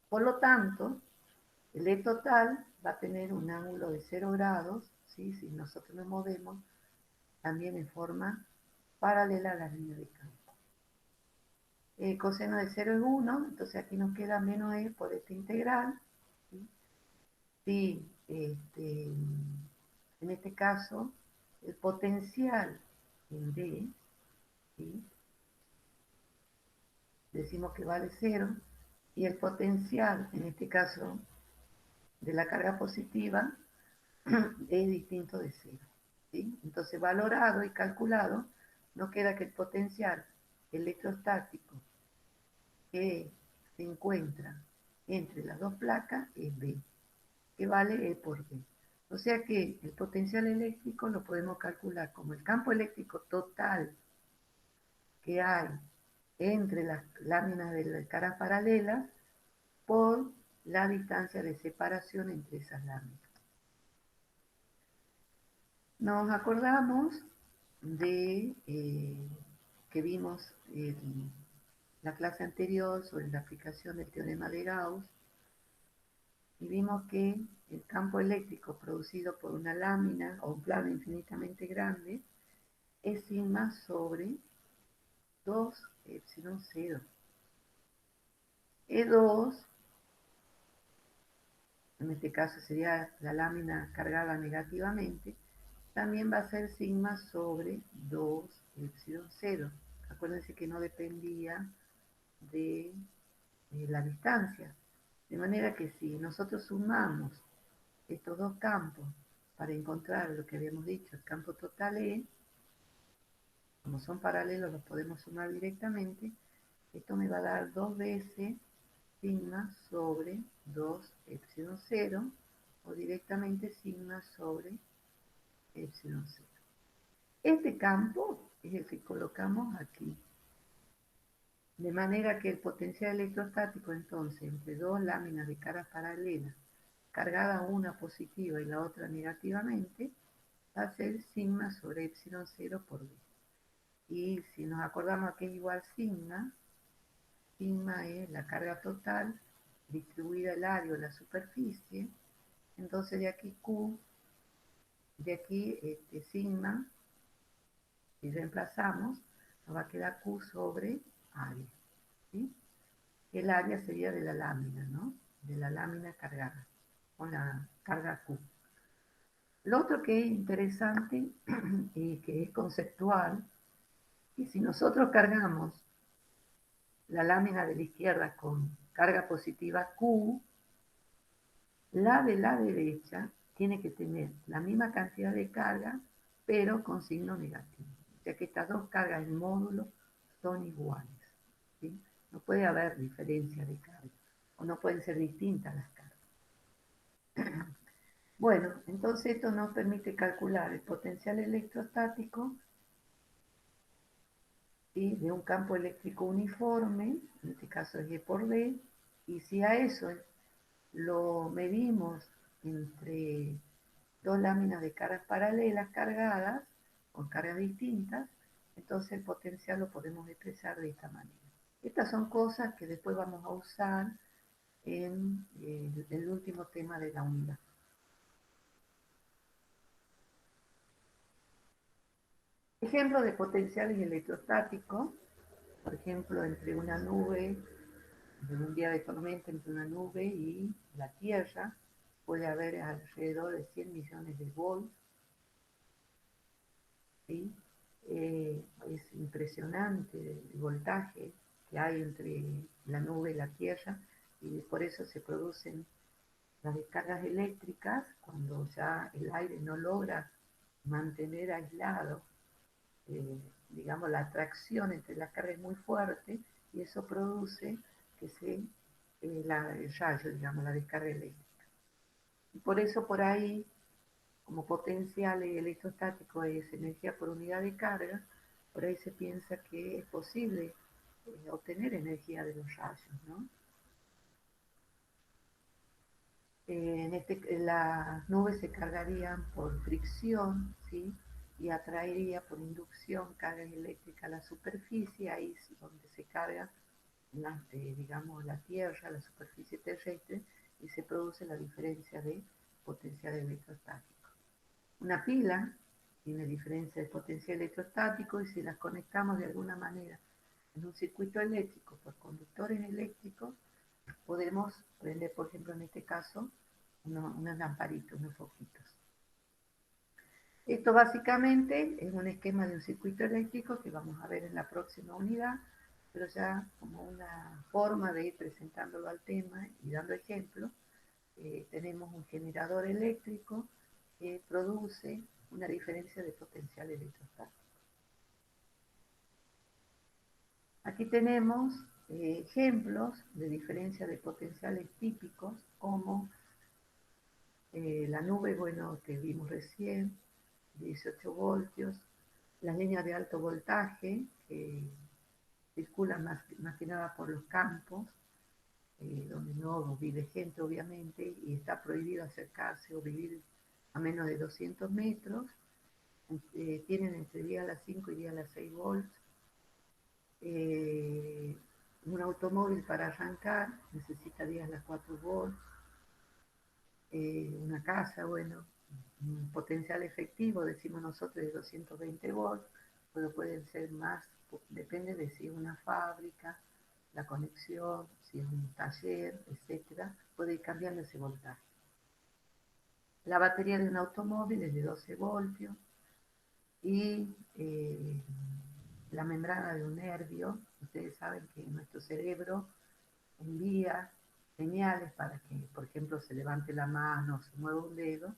Por lo tanto, el E total va a tener un ángulo de 0 grados, ¿sí?, si nosotros nos movemos también en forma paralela a las líneas de campo. El coseno de 0 es 1, entonces aquí nos queda menos E por esta integral, ¿sí? Si en este caso el potencial en D, ¿sí?, decimos que vale 0, y el potencial, en este caso, de la carga positiva es distinto de 0. ¿Sí? Entonces, valorado y calculado, nos queda que el potencial electrostático que se encuentra entre las dos placas es B, que vale E por B. O sea que el potencial eléctrico lo podemos calcular como el campo eléctrico total que hay entre las láminas de las caras paralelas por la distancia de separación entre esas láminas. Nos acordamos de que vimos en la clase anterior sobre la aplicación del teorema de Gauss, y vimos que el campo eléctrico producido por una lámina o un plano infinitamente grande es sigma sobre 2 epsilon 0. E2, en este caso sería la lámina cargada negativamente, también va a ser sigma sobre 2 epsilon 0. Acuérdense que no dependía de la distancia. De manera que si nosotros sumamos estos dos campos para encontrar lo que habíamos dicho, el campo total E, como son paralelos los podemos sumar directamente, esto me va a dar 2 veces sigma sobre 2 epsilon 0 o directamente sigma sobre epsilon 0. Este campo es el que colocamos aquí. De manera que el potencial electrostático entonces entre dos láminas de caras paralelas, cargada una positiva y la otra negativamente, va a ser sigma sobre epsilon 0 por b. Y si nos acordamos que es igual sigma, sigma es la carga total distribuida el área o la superficie, entonces de aquí Q, de aquí sigma, si reemplazamos, nos va a quedar Q sobre área. ¿Sí? El área sería de la lámina, ¿no? De la lámina cargada, con la carga Q. Lo otro que es interesante y que es conceptual, y si nosotros cargamos la lámina de la izquierda con carga positiva Q, la de la derecha tiene que tener la misma cantidad de carga, pero con signo negativo. O sea que estas dos cargas en módulo son iguales. ¿Sí? No puede haber diferencia de carga, o no pueden ser distintas las cargas. Bueno, entonces esto nos permite calcular el potencial electrostático, ¿sí?, de un campo eléctrico uniforme, en este caso es E por D, y si a eso lo medimos entre dos láminas de caras paralelas cargadas, con cargas distintas, entonces el potencial lo podemos expresar de esta manera. Estas son cosas que después vamos a usar en el último tema de la unidad. Ejemplo de potenciales electrostáticos, por ejemplo, entre una nube, en un día de tormenta entre una nube y la Tierra, puede haber alrededor de 100 millones de volts. ¿Sí? Es impresionante el voltaje que hay entre la nube y la Tierra, y por eso se producen las descargas eléctricas cuando ya el aire no logra mantener aislado, digamos, la atracción entre las cargas es muy fuerte, y eso produce que el rayo, digamos, la descarga eléctrica. Y por eso por ahí, como potencial electrostático es energía por unidad de carga, por ahí se piensa que es posible obtener energía de los rayos, ¿no? Las nubes se cargarían por fricción, ¿sí? Y atraería por inducción carga eléctrica a la superficie, ahí es donde se carga digamos, la Tierra, la superficie terrestre, y se produce la diferencia de potencial electrostático. Una pila tiene diferencia de potencial electrostático, y si las conectamos de alguna manera en un circuito eléctrico por conductores eléctricos, podemos prender, por ejemplo, en este caso, unos lamparitos, unos foquitos. Esto básicamente es un esquema de un circuito eléctrico que vamos a ver en la próxima unidad, pero ya como una forma de ir presentándolo al tema y dando ejemplos, tenemos un generador eléctrico que produce una diferencia de potencial electrostático. Aquí tenemos ejemplos de diferencia de potenciales típicos, como la nube, bueno, que vimos recién, 18 voltios, las líneas de alto voltaje que circulan más que nada por los campos, donde no vive gente obviamente, y está prohibido acercarse o vivir a menos de 200 metros, tienen entre 10 a las 5 y 10 a las 6 volts. Un automóvil para arrancar necesita 10 a las 4 volts. una casa, bueno, un potencial efectivo, decimos nosotros, de 220 volts, pero pueden ser más, depende de si es una fábrica, la conexión, si es un taller, etcétera, puede ir cambiando ese voltaje. La batería de un automóvil es de 12 voltios y la membrana de un nervio, ustedes saben que nuestro cerebro envía señales para que, por ejemplo, se levante la mano, se mueva un dedo,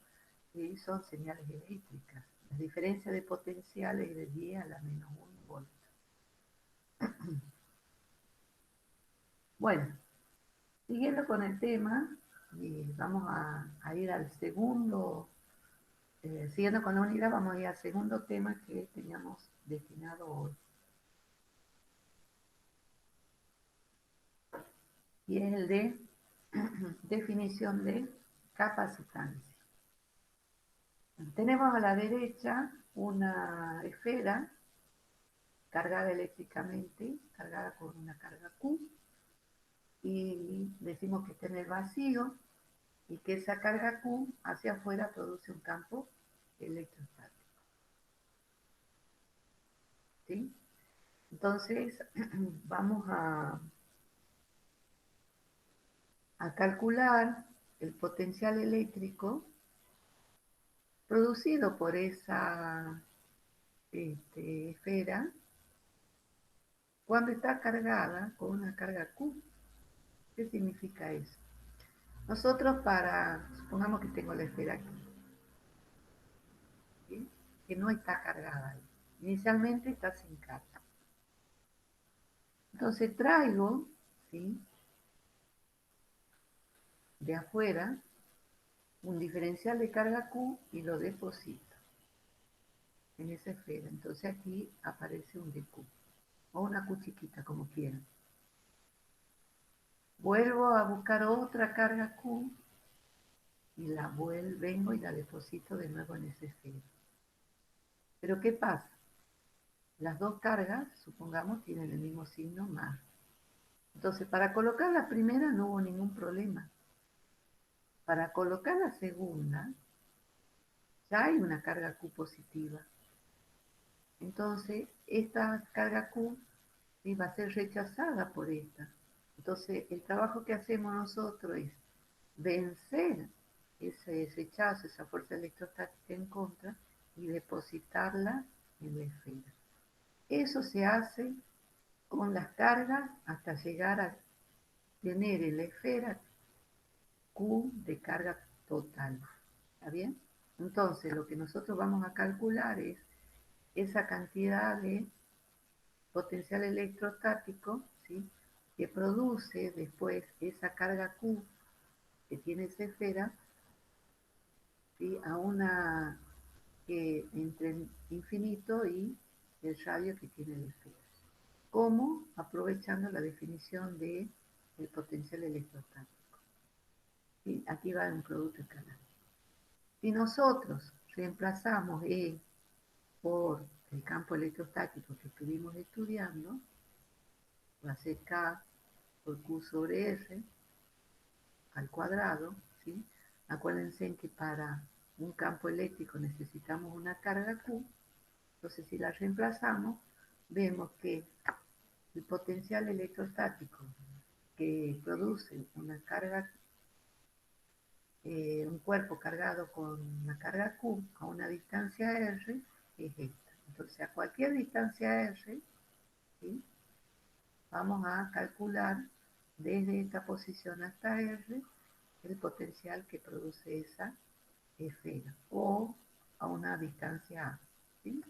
y son señales eléctricas. La diferencia de potencial es de 10 a la menos 1 volt. Bueno, siguiendo con el tema, vamos a ir al segundo, siguiendo con la unidad, vamos a ir al segundo tema que teníamos destinado hoy. Y es el de definición de capacitancia. Tenemos a la derecha una esfera cargada eléctricamente, cargada con una carga Q, y decimos que está en el vacío y que esa carga Q hacia afuera produce un campo electrostático. ¿Sí? Entonces, vamos a calcular el potencial eléctrico producido por esa esfera cuando está cargada con una carga Q. ¿Qué significa eso? Nosotros supongamos que tengo la esfera aquí, ¿sí? Que no está cargada ahí. Inicialmente está sin carga. Entonces traigo, ¿sí?, de afuera un diferencial de carga Q y lo deposito en esa esfera. Entonces aquí aparece un dQ, o una Q chiquita, como quieran. Vuelvo a buscar otra carga Q y vengo y la deposito de nuevo en esa esfera. Pero ¿qué pasa? Las dos cargas, supongamos, tienen el mismo signo más. Entonces, para colocar la primera no hubo ningún problema. Para colocar la segunda, ya hay una carga Q positiva. Entonces, esta carga Q va a ser rechazada por esta. Entonces, el trabajo que hacemos nosotros es vencer ese rechazo, esa fuerza electrostática en contra, y depositarla en la esfera. Eso se hace con las cargas hasta llegar a tener en la esfera Q de carga total. ¿Está bien? Entonces, lo que nosotros vamos a calcular es esa cantidad de potencial electrostático, ¿sí?, que produce después esa carga Q que tiene esa esfera, ¿sí?, a una entre infinito y el radio que tiene la esfera. ¿Cómo? Aprovechando la definición del potencial electrostático. ¿Sí? Aquí va un producto escalar. Si nosotros reemplazamos E por el campo electrostático que estuvimos estudiando, va a ser K por Q sobre R al cuadrado, ¿sí? Acuérdense que para un campo eléctrico necesitamos una carga Q, entonces si la reemplazamos, vemos que el potencial electrostático que produce una carga, un cuerpo cargado con una carga Q a una distancia R es esta. Entonces a cualquier distancia R, ¿sí?, vamos a calcular desde esta posición hasta R el potencial que produce esa esfera o a una distancia A, ¿sí?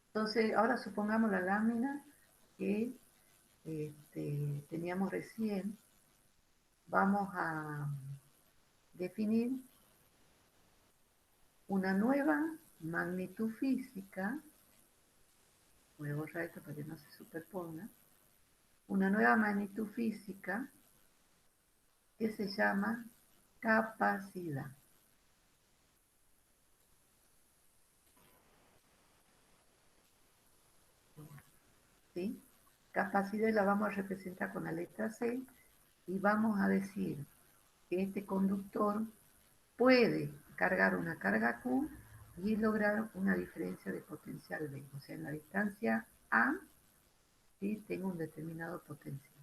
Entonces, ahora supongamos la lámina que teníamos recién. Vamos a definir una nueva magnitud física. Voy a borrar esto para que no se superponga. Una nueva magnitud física que se llama capacidad. ¿Sí? Capacidad la vamos a representar con la letra C y vamos a decir que este conductor puede cargar una carga Q y lograr una diferencia de potencial B. O sea, en la distancia A, ¿sí?, tengo un determinado potencial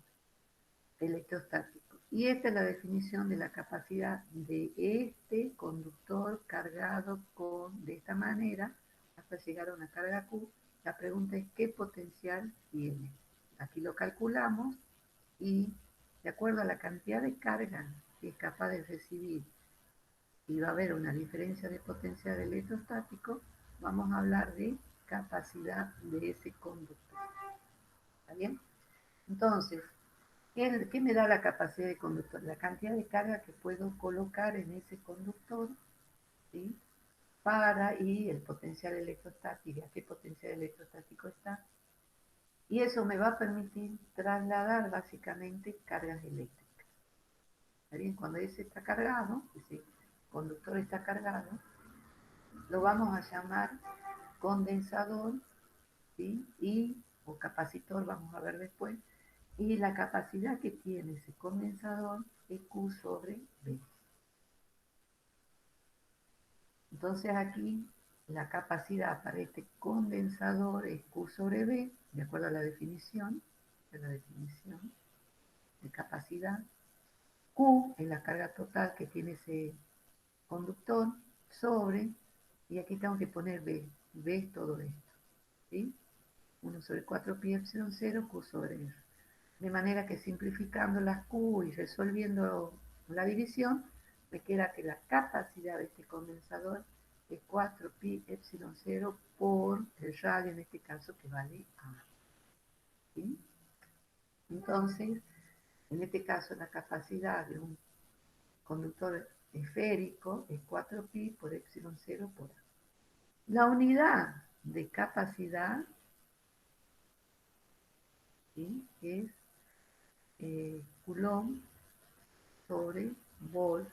electrostático. Y esta es la definición de la capacidad de este conductor cargado de esta manera hasta llegar a una carga Q. La pregunta es qué potencial tiene. Aquí lo calculamos y de acuerdo a la cantidad de carga que es capaz de recibir y va a haber una diferencia de potencial electrostático, vamos a hablar de capacidad de ese conductor. ¿Está bien? Entonces, ¿qué me da la capacidad de conductor? La cantidad de carga que puedo colocar en ese conductor, ¿sí?, y el potencial electrostático, ¿a qué potencial electrostático está? Y eso me va a permitir trasladar básicamente cargas eléctricas. ¿Está bien? Cuando ese está cargado, ese conductor está cargado, lo vamos a llamar condensador, ¿sí?, o capacitor, vamos a ver después, y la capacidad que tiene ese condensador es Q sobre B. Entonces aquí la capacidad para este condensador es Q sobre B, de acuerdo a la definición de capacidad. Q es la carga total que tiene ese conductor sobre, y aquí tengo que poner B. B es todo esto, ¿sí? 1 sobre 4 pi epsilon 0 Q sobre R. De manera que simplificando las Q y resolviendo la división, me queda que la capacidad de este condensador es 4 pi epsilon 0 por el radio, en este caso, que vale A. ¿Sí? Entonces, en este caso, la capacidad de un conductor esférico es 4 pi por epsilon 0 por A. La unidad de capacidad, ¿sí?, es Coulomb sobre volt,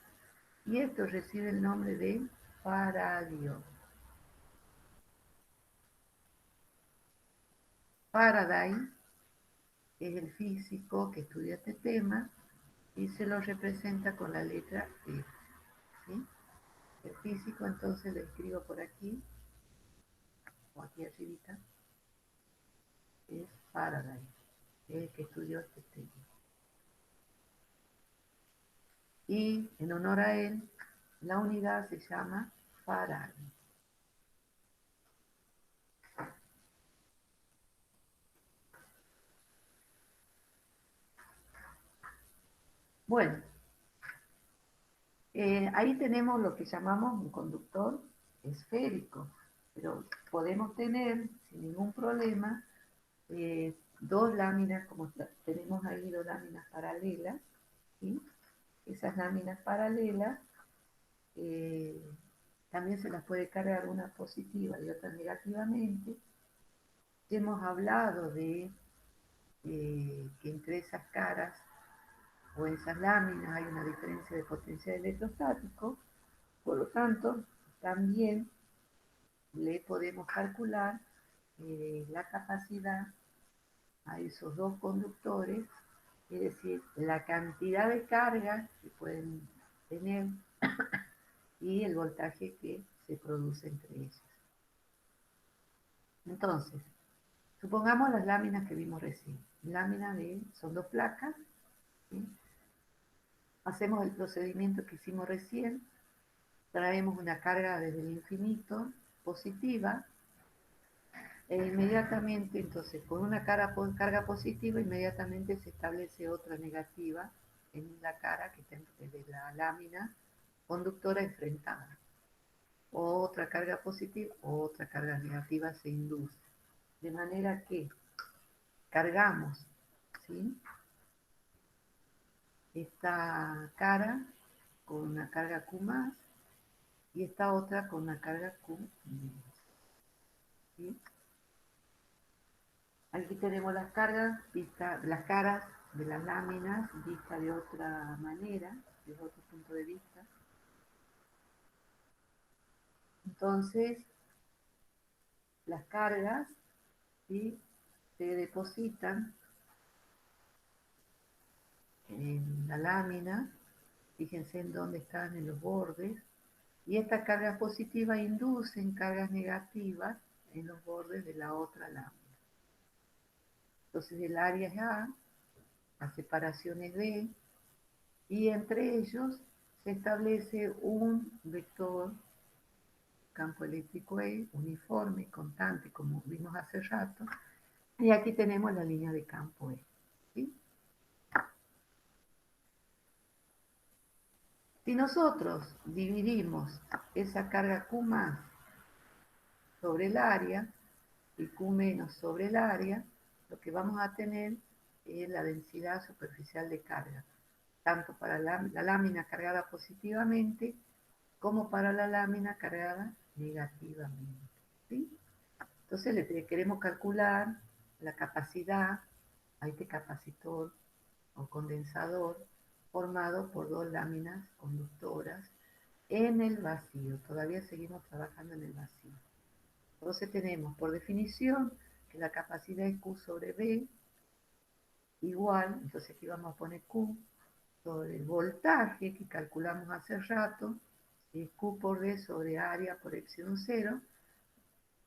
y esto recibe el nombre de faradio. Faraday es el físico que estudia este tema y se lo representa con la letra F, ¿sí? El físico, entonces lo escribo por aquí, o aquí arribita, es Faraday, es el que estudió este tema. Y en honor a él, la unidad se llama farad. Bueno, ahí tenemos lo que llamamos un conductor esférico, pero podemos tener sin ningún problema dos láminas, como tenemos ahí dos láminas paralelas, ¿sí? Esas láminas paralelas también se las puede cargar una positiva y otra negativamente. Hemos hablado de que entre esas caras o esas láminas hay una diferencia de potencial electrostático, por lo tanto, también le podemos calcular la capacidad a esos dos conductores, es decir, la cantidad de carga que pueden tener y el voltaje que se produce entre ellas. Entonces, supongamos las láminas que vimos recién. Son dos placas, ¿sí? Hacemos el procedimiento que hicimos recién, traemos una carga desde el infinito positiva, e inmediatamente, entonces, con una carga positiva, inmediatamente se establece otra negativa en la cara que está de la lámina conductora enfrentada. Otra carga positiva, otra carga negativa se induce. De manera que cargamos, ¿sí?, esta cara con una carga Q más y esta otra con una carga Q menos, ¿sí? Aquí tenemos las cargas, las caras de las láminas vistas de otra manera, desde otro punto de vista. Entonces, las cargas, ¿sí?, se depositan en la lámina Fíjense en dónde están en los bordes. Y estas cargas positivas inducen cargas negativas en los bordes de la otra lámina. Entonces el área es A, la separación es B, y entre ellos se establece un vector campo eléctrico E, uniforme, constante, como vimos hace rato, y aquí tenemos la línea de campo E. ¿Sí? Si nosotros dividimos esa carga Q más sobre el área y Q menos sobre el área, lo que vamos a tener es la densidad superficial de carga, tanto para la lámina cargada positivamente como para la lámina cargada negativamente. ¿Sí? Entonces le queremos calcular la capacidad a este capacitor o condensador formado por dos láminas conductoras en el vacío. Todavía seguimos trabajando en el vacío. Entonces tenemos por definición que la capacidad es Q sobre B igual, entonces aquí vamos a poner Q sobre el voltaje que calculamos hace rato, es Q por D sobre área por epsilon 0.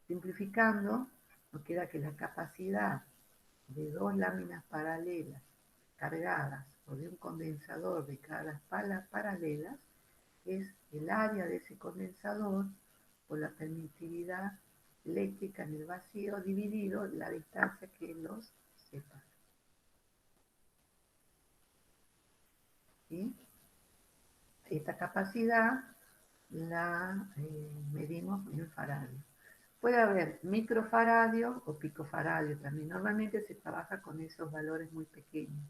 Simplificando, nos queda que la capacidad de dos láminas paralelas cargadas o de un condensador de cargas paralelas es el área de ese condensador por la permitividad eléctrica en el vacío dividido la distancia que los separa. ¿Sí? Esta capacidad la medimos en faradios. Puede haber microfaradio o picofaradio también. Normalmente se trabaja con esos valores muy pequeños,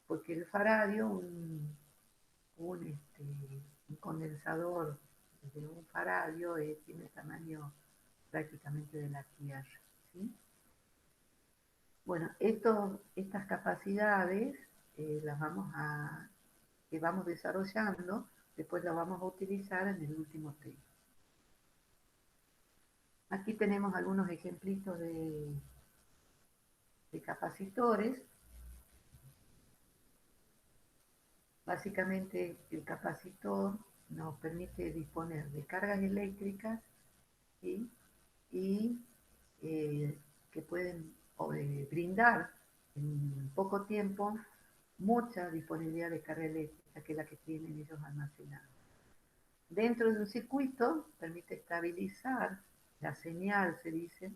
porque el faradio, un condensador de un faradio tiene el tamaño prácticamente de la Tierra. ¿Sí? Bueno, estas capacidades las que vamos desarrollando, después las vamos a utilizar en el último tema. Aquí tenemos algunos ejemplitos de capacitores. Básicamente el capacitor nos permite disponer de cargas eléctricas, ¿sí? Y que pueden brindar en poco tiempo mucha disponibilidad de carga eléctrica, que es la que tienen ellos almacenada. Dentro de un circuito permite estabilizar la señal, se dice,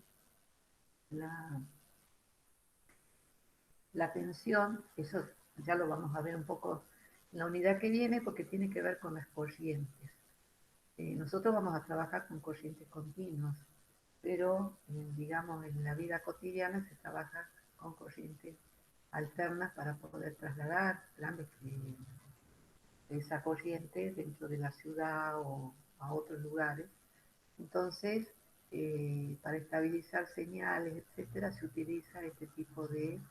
la tensión, eso ya lo vamos a ver un poco en la unidad que viene porque tiene que ver con las corrientes. Nosotros vamos a trabajar con corrientes continuas, pero digamos en la vida cotidiana se trabaja con corrientes alternas para poder trasladar esa corriente dentro de la ciudad o a otros lugares. Entonces, para estabilizar señales, etcétera, se utiliza este tipo de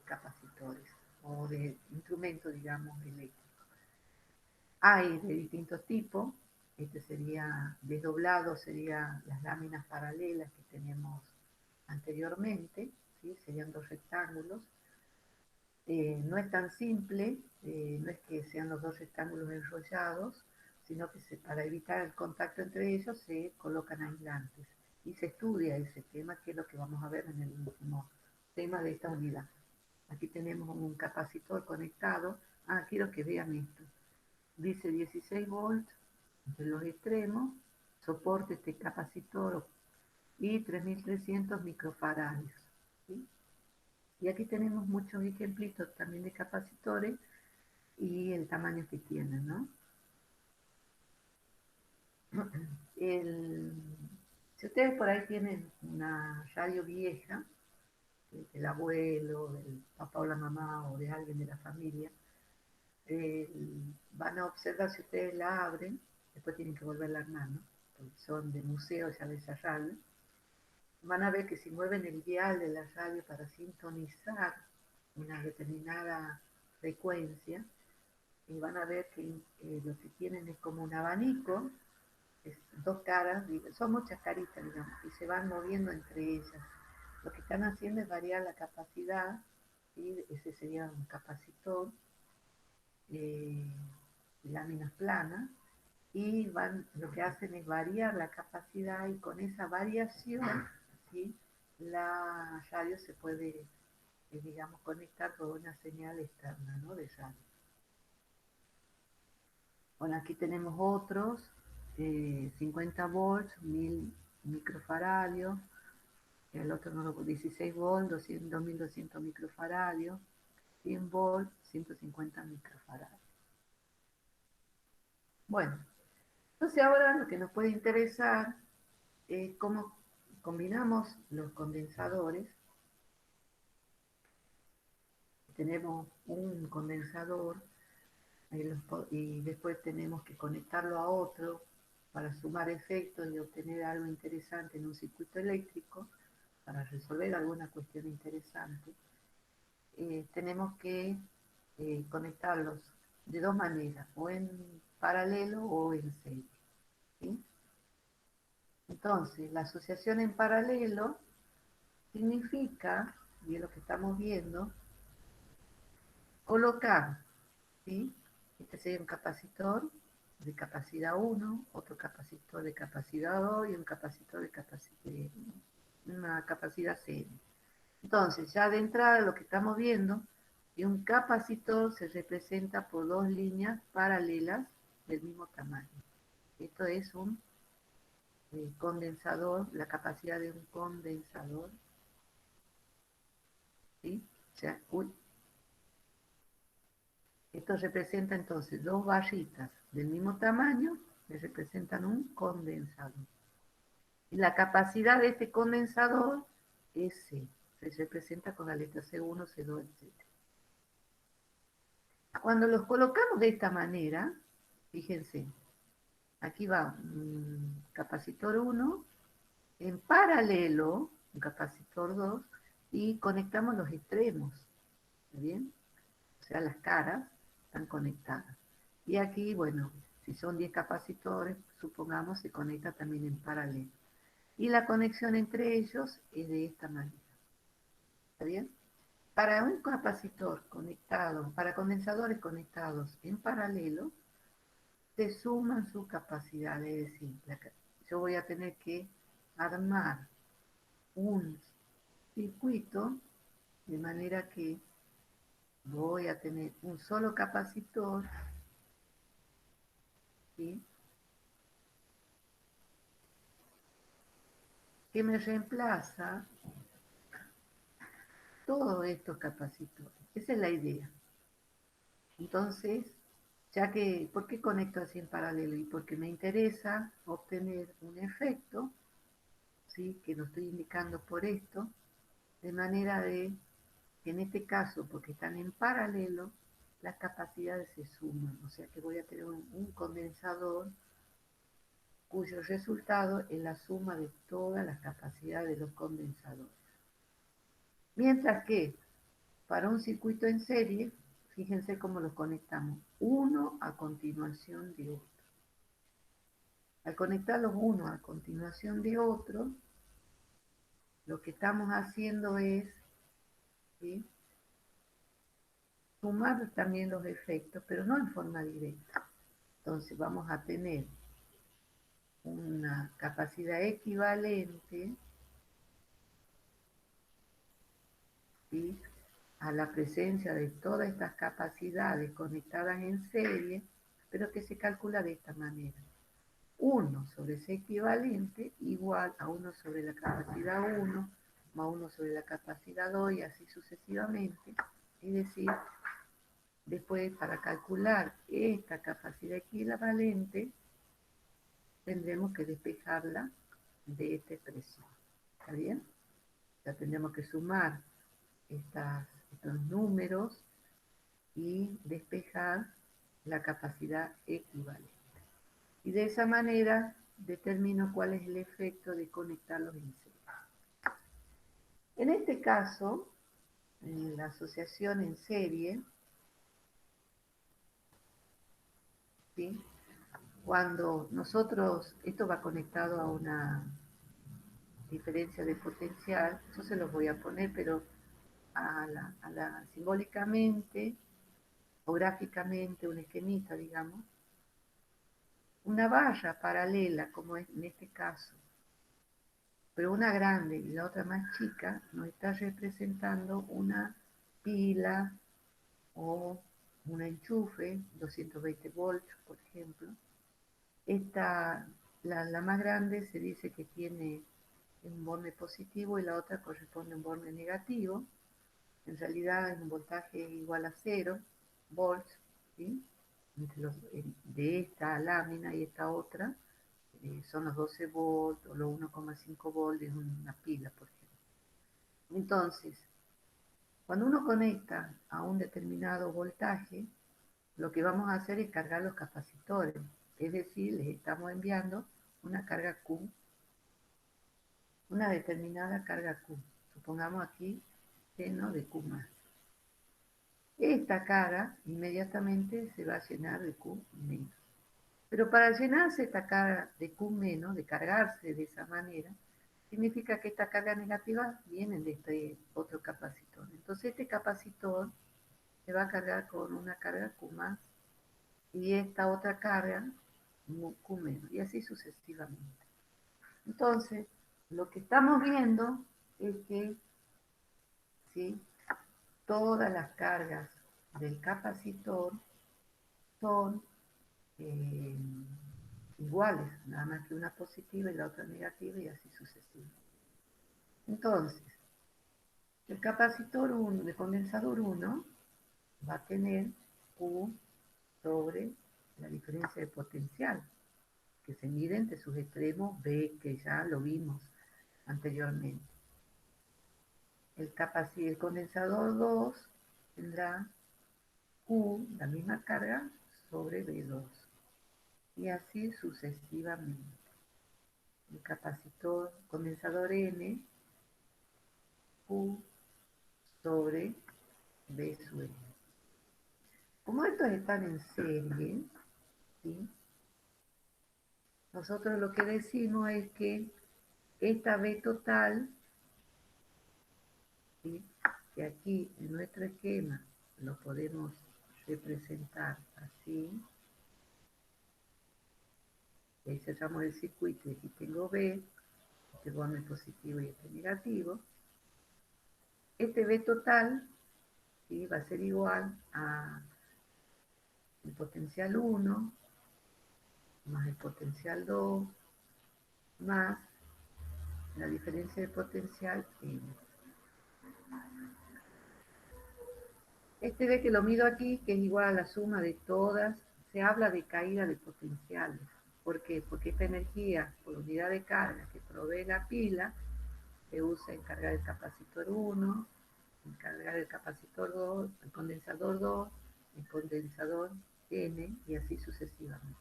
capacitores o de instrumentos, digamos, eléctricos. Hay de distintos tipos. Este sería desdoblado, serían las láminas paralelas que tenemos anteriormente, ¿sí? Serían dos rectángulos. No es tan simple, no es que sean los dos rectángulos enrollados, sino que para evitar el contacto entre ellos se colocan aislantes. Y se estudia ese tema, que es lo que vamos a ver en el último tema de esta unidad. Aquí tenemos un capacitor conectado. Quiero que vean esto. Dice 16 volts entre los extremos, soporte este capacitor y 3300 microfaradios. ¿Sí? Y aquí tenemos muchos ejemplitos también de capacitores y el tamaño que tienen, ¿no? Si ustedes por ahí tienen una radio vieja, del abuelo, del papá o la mamá o de alguien de la familia, van a observar si ustedes la abren, después tienen que volverla a armar, ¿no? Porque son de museo ya de esa radio. Van a ver que si mueven el dial de la radio para sintonizar una determinada frecuencia, y van a ver que lo que tienen es como un abanico, es dos caras, son muchas caritas, digamos, y se van moviendo entre ellas. Lo que están haciendo es variar la capacidad, ¿sí? Ese sería un capacitor. láminas planas, y lo que hacen es variar la capacidad, y con esa variación, ¿sí?, la radio se puede, digamos, conectar con una señal externa, ¿no?, de radio. Bueno, aquí tenemos otros, 50 volts, 1000 microfaradios, el otro no lo, 16 volts, 200, 2200 microfaradios, 100 volts, 150 microfaradios. Bueno, entonces ahora lo que nos puede interesar es cómo combinamos los condensadores. Tenemos un condensador y después tenemos que conectarlo a otro para sumar efectos y obtener algo interesante en un circuito eléctrico, para resolver alguna cuestión interesante. Tenemos que conectarlos de dos maneras, o en paralelo o en serie, ¿sí? Entonces, la asociación en paralelo significa, y es lo que estamos viendo, colocar, ¿sí?, este sería un capacitor de capacidad 1, otro capacitor de capacidad 2 y un capacitor de una capacidad serie. Entonces, ya de entrada lo que estamos viendo, que un capacitor se representa por dos líneas paralelas del mismo tamaño. Esto es un condensador, la capacidad de un condensador, ¿sí? O sea, esto representa entonces dos barritas del mismo tamaño que representan un condensador. Y la capacidad de este condensador es C, se representa con la letra C1, C2, etc. Cuando los colocamos de esta manera, fíjense, aquí va un capacitor 1, en paralelo un capacitor 2, y conectamos los extremos, ¿está bien? O sea, las caras están conectadas. Y aquí, bueno, si son 10 capacitores, supongamos, se conecta también en paralelo. Y la conexión entre ellos es de esta manera. ¿Está bien? Para un capacitor conectado, para condensadores conectados en paralelo, se suman sus capacidades. Es decir, yo voy a tener que armar un circuito de manera que voy a tener un solo capacitor, ¿sí?, que me reemplaza todos estos capacitores. Esa es la idea. Entonces, ya que, ¿por qué conecto así en paralelo? Y porque me interesa obtener un efecto, ¿sí?, que lo estoy indicando por esto, de manera de que en este caso, porque están en paralelo, las capacidades se suman. O sea que voy a tener un condensador cuyo resultado es la suma de todas las capacidades de los condensadores. Mientras que para un circuito en serie, fíjense cómo los conectamos, uno a continuación de otro. Al conectarlos uno a continuación de otro, lo que estamos haciendo es, ¿sí?, sumar también los efectos, pero no en forma directa. Entonces vamos a tener una capacidad equivalente, ¿sí?, a la presencia de todas estas capacidades conectadas en serie, pero que se calcula de esta manera. 1 sobre ese equivalente igual a 1 sobre la capacidad 1 más 1 sobre la capacidad 2 y así sucesivamente. Es decir, después para calcular esta capacidad equivalente tendremos que despejarla de esta expresión. ¿Está bien? Ya tendremos que sumar estos números y despejar la capacidad equivalente. Y de esa manera determino cuál es el efecto de conectarlos en serie. En este caso, en la asociación en serie, ¿sí?, cuando nosotros, esto va conectado a una diferencia de potencial, yo se los voy a poner, pero simbólicamente o gráficamente, un esquemita, digamos, una barra paralela, como en este caso, pero una grande y la otra más chica, nos está representando una pila o un enchufe, 220 volts, por ejemplo. Esta, la más grande se dice que tiene un borne positivo y la otra corresponde a un borne negativo. En realidad es un voltaje igual a 0 volts, ¿sí? De esta lámina y esta otra son los 12 volts o los 1,5 volts de una pila, por ejemplo. Entonces, cuando uno conecta a un determinado voltaje, lo que vamos a hacer es cargar los capacitores, es decir, les estamos enviando una carga Q, una determinada carga Q. Supongamos aquí seno de Q más. Esta carga inmediatamente se va a llenar de Q menos. Pero para llenarse esta carga de Q menos, de cargarse de esa manera, significa que esta carga negativa viene de este otro capacitor. Entonces este capacitor se va a cargar con una carga Q más y esta otra carga Q menos, y así sucesivamente. Entonces, lo que estamos viendo es que, ¿sí?, todas las cargas del capacitor son eh, iguales, nada más que una positiva y la otra negativa y así sucesivamente. Entonces, el capacitor 1, el condensador 1, va a tener Q sobre la diferencia de potencial, que se mide entre sus extremos B, que ya lo vimos anteriormente. El condensador 2 tendrá Q, la misma carga, sobre B2. Y así sucesivamente. El capacitor condensador N, Q sobre B sub N. Como estos están en serie, ¿sí?, nosotros lo que decimos es que esta B total, ¿sí?, que aquí en nuestro esquema lo podemos representar así. Y ahí cerramos el circuito y aquí tengo B, este borne positivo y este negativo. Este B total, ¿sí?, va a ser igual a el potencial 1 más el potencial 2 más la diferencia de potencial N. Este B que lo mido aquí, que es igual a la suma de todas, se habla de caída de potenciales. ¿Por qué? Porque esta energía por unidad de carga que provee la pila se usa en cargar el capacitor 1, en cargar el capacitor 2, el condensador 2, el condensador N y así sucesivamente.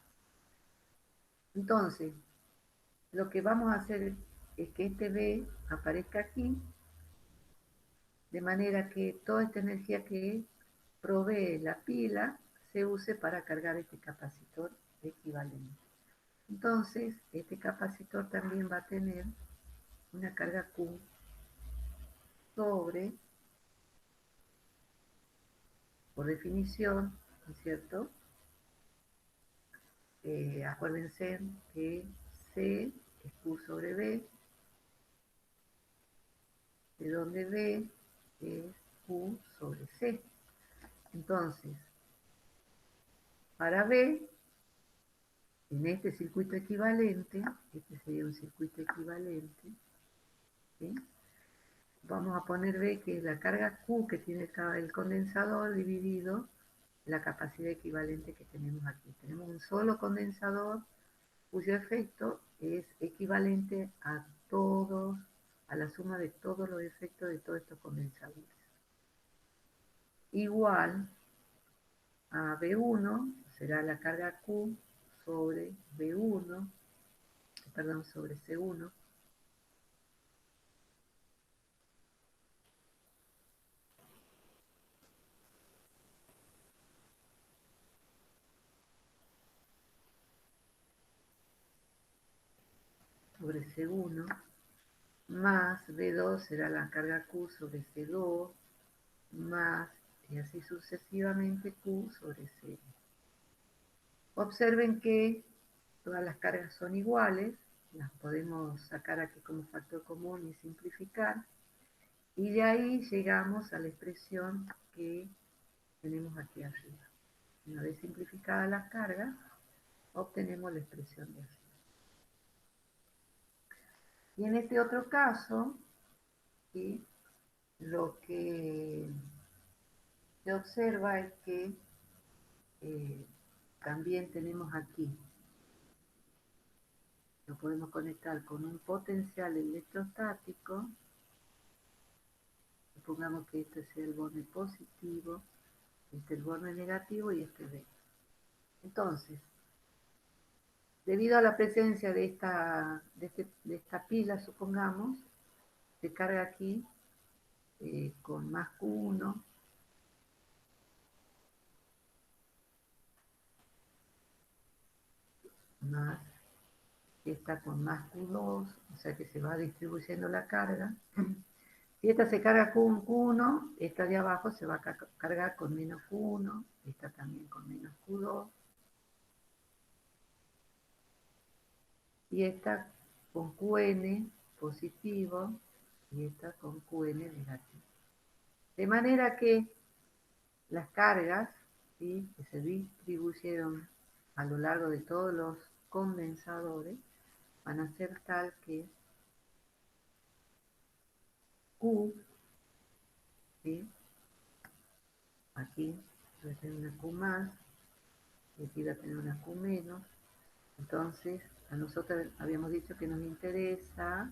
Entonces, lo que vamos a hacer es que este B aparezca aquí, de manera que toda esta energía que provee la pila se use para cargar este capacitor equivalente. Entonces, este capacitor también va a tener una carga Q sobre, por definición, ¿no es cierto? Acuérdense que C es Q sobre B, de donde B es Q sobre C. Entonces, para B, en este circuito equivalente, este sería un circuito equivalente, ¿sí?, vamos a poner B, que es la carga Q que tiene el condensador dividido la capacidad equivalente que tenemos aquí. Tenemos un solo condensador cuyo efecto es equivalente a todos, a la suma de todos los efectos de todos estos condensadores. Igual a B1 será la carga Q sobre B1, perdón, sobre C1, sobre C1, más B2 será la carga Q sobre C2, más, y así sucesivamente, Q sobre C. Observen que todas las cargas son iguales, las podemos sacar aquí como factor común y simplificar, y de ahí llegamos a la expresión que tenemos aquí arriba. Una vez simplificadas las cargas, obtenemos la expresión de arriba. Y en este otro caso, ¿sí?, lo que se observa es que también tenemos aquí, lo podemos conectar con un potencial electrostático. Supongamos que este sea el borde positivo, este el borde negativo y este B. Entonces, debido a la presencia de esta pila, supongamos, se carga aquí con más Q1, más esta con más Q2, o sea que se va distribuyendo la carga. Si esta se carga con Q1, esta de abajo se va a cargar con menos Q1, esta también con menos Q2, y esta con Qn positivo, y esta con Qn negativo. De manera que las cargas, ¿sí?, que se distribuyeron a lo largo de todos los condensadores van a ser tal que Q, ¿sí?, aquí voy a tener una Q más, y aquí voy a tener una Q menos. Entonces, a nosotros habíamos dicho que nos interesa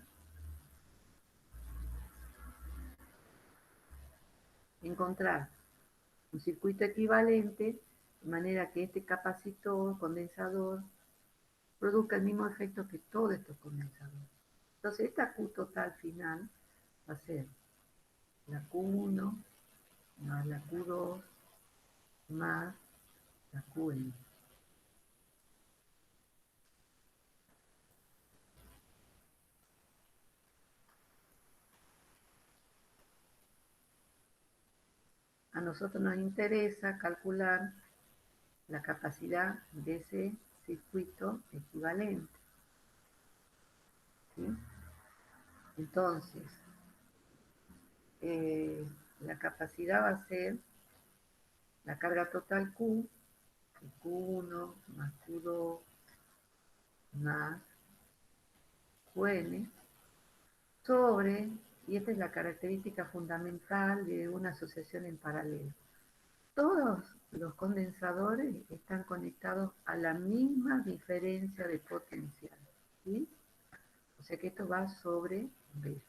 encontrar un circuito equivalente, de manera que este capacitor, condensador, produzca el mismo efecto que todos estos condensadores. Entonces, esta Q total final va a ser la Q1 más la Q2 más la Qn. A nosotros nos interesa calcular la capacidad de ese circuito equivalente, ¿sí? Entonces, la capacidad va a ser la carga total Q, Q1 más Q2 más Qn, sobre, y esta es la característica fundamental de una asociación en paralelo. Todos los condensadores están conectados a la misma diferencia de potencial, ¿sí? O sea que esto va sobre B.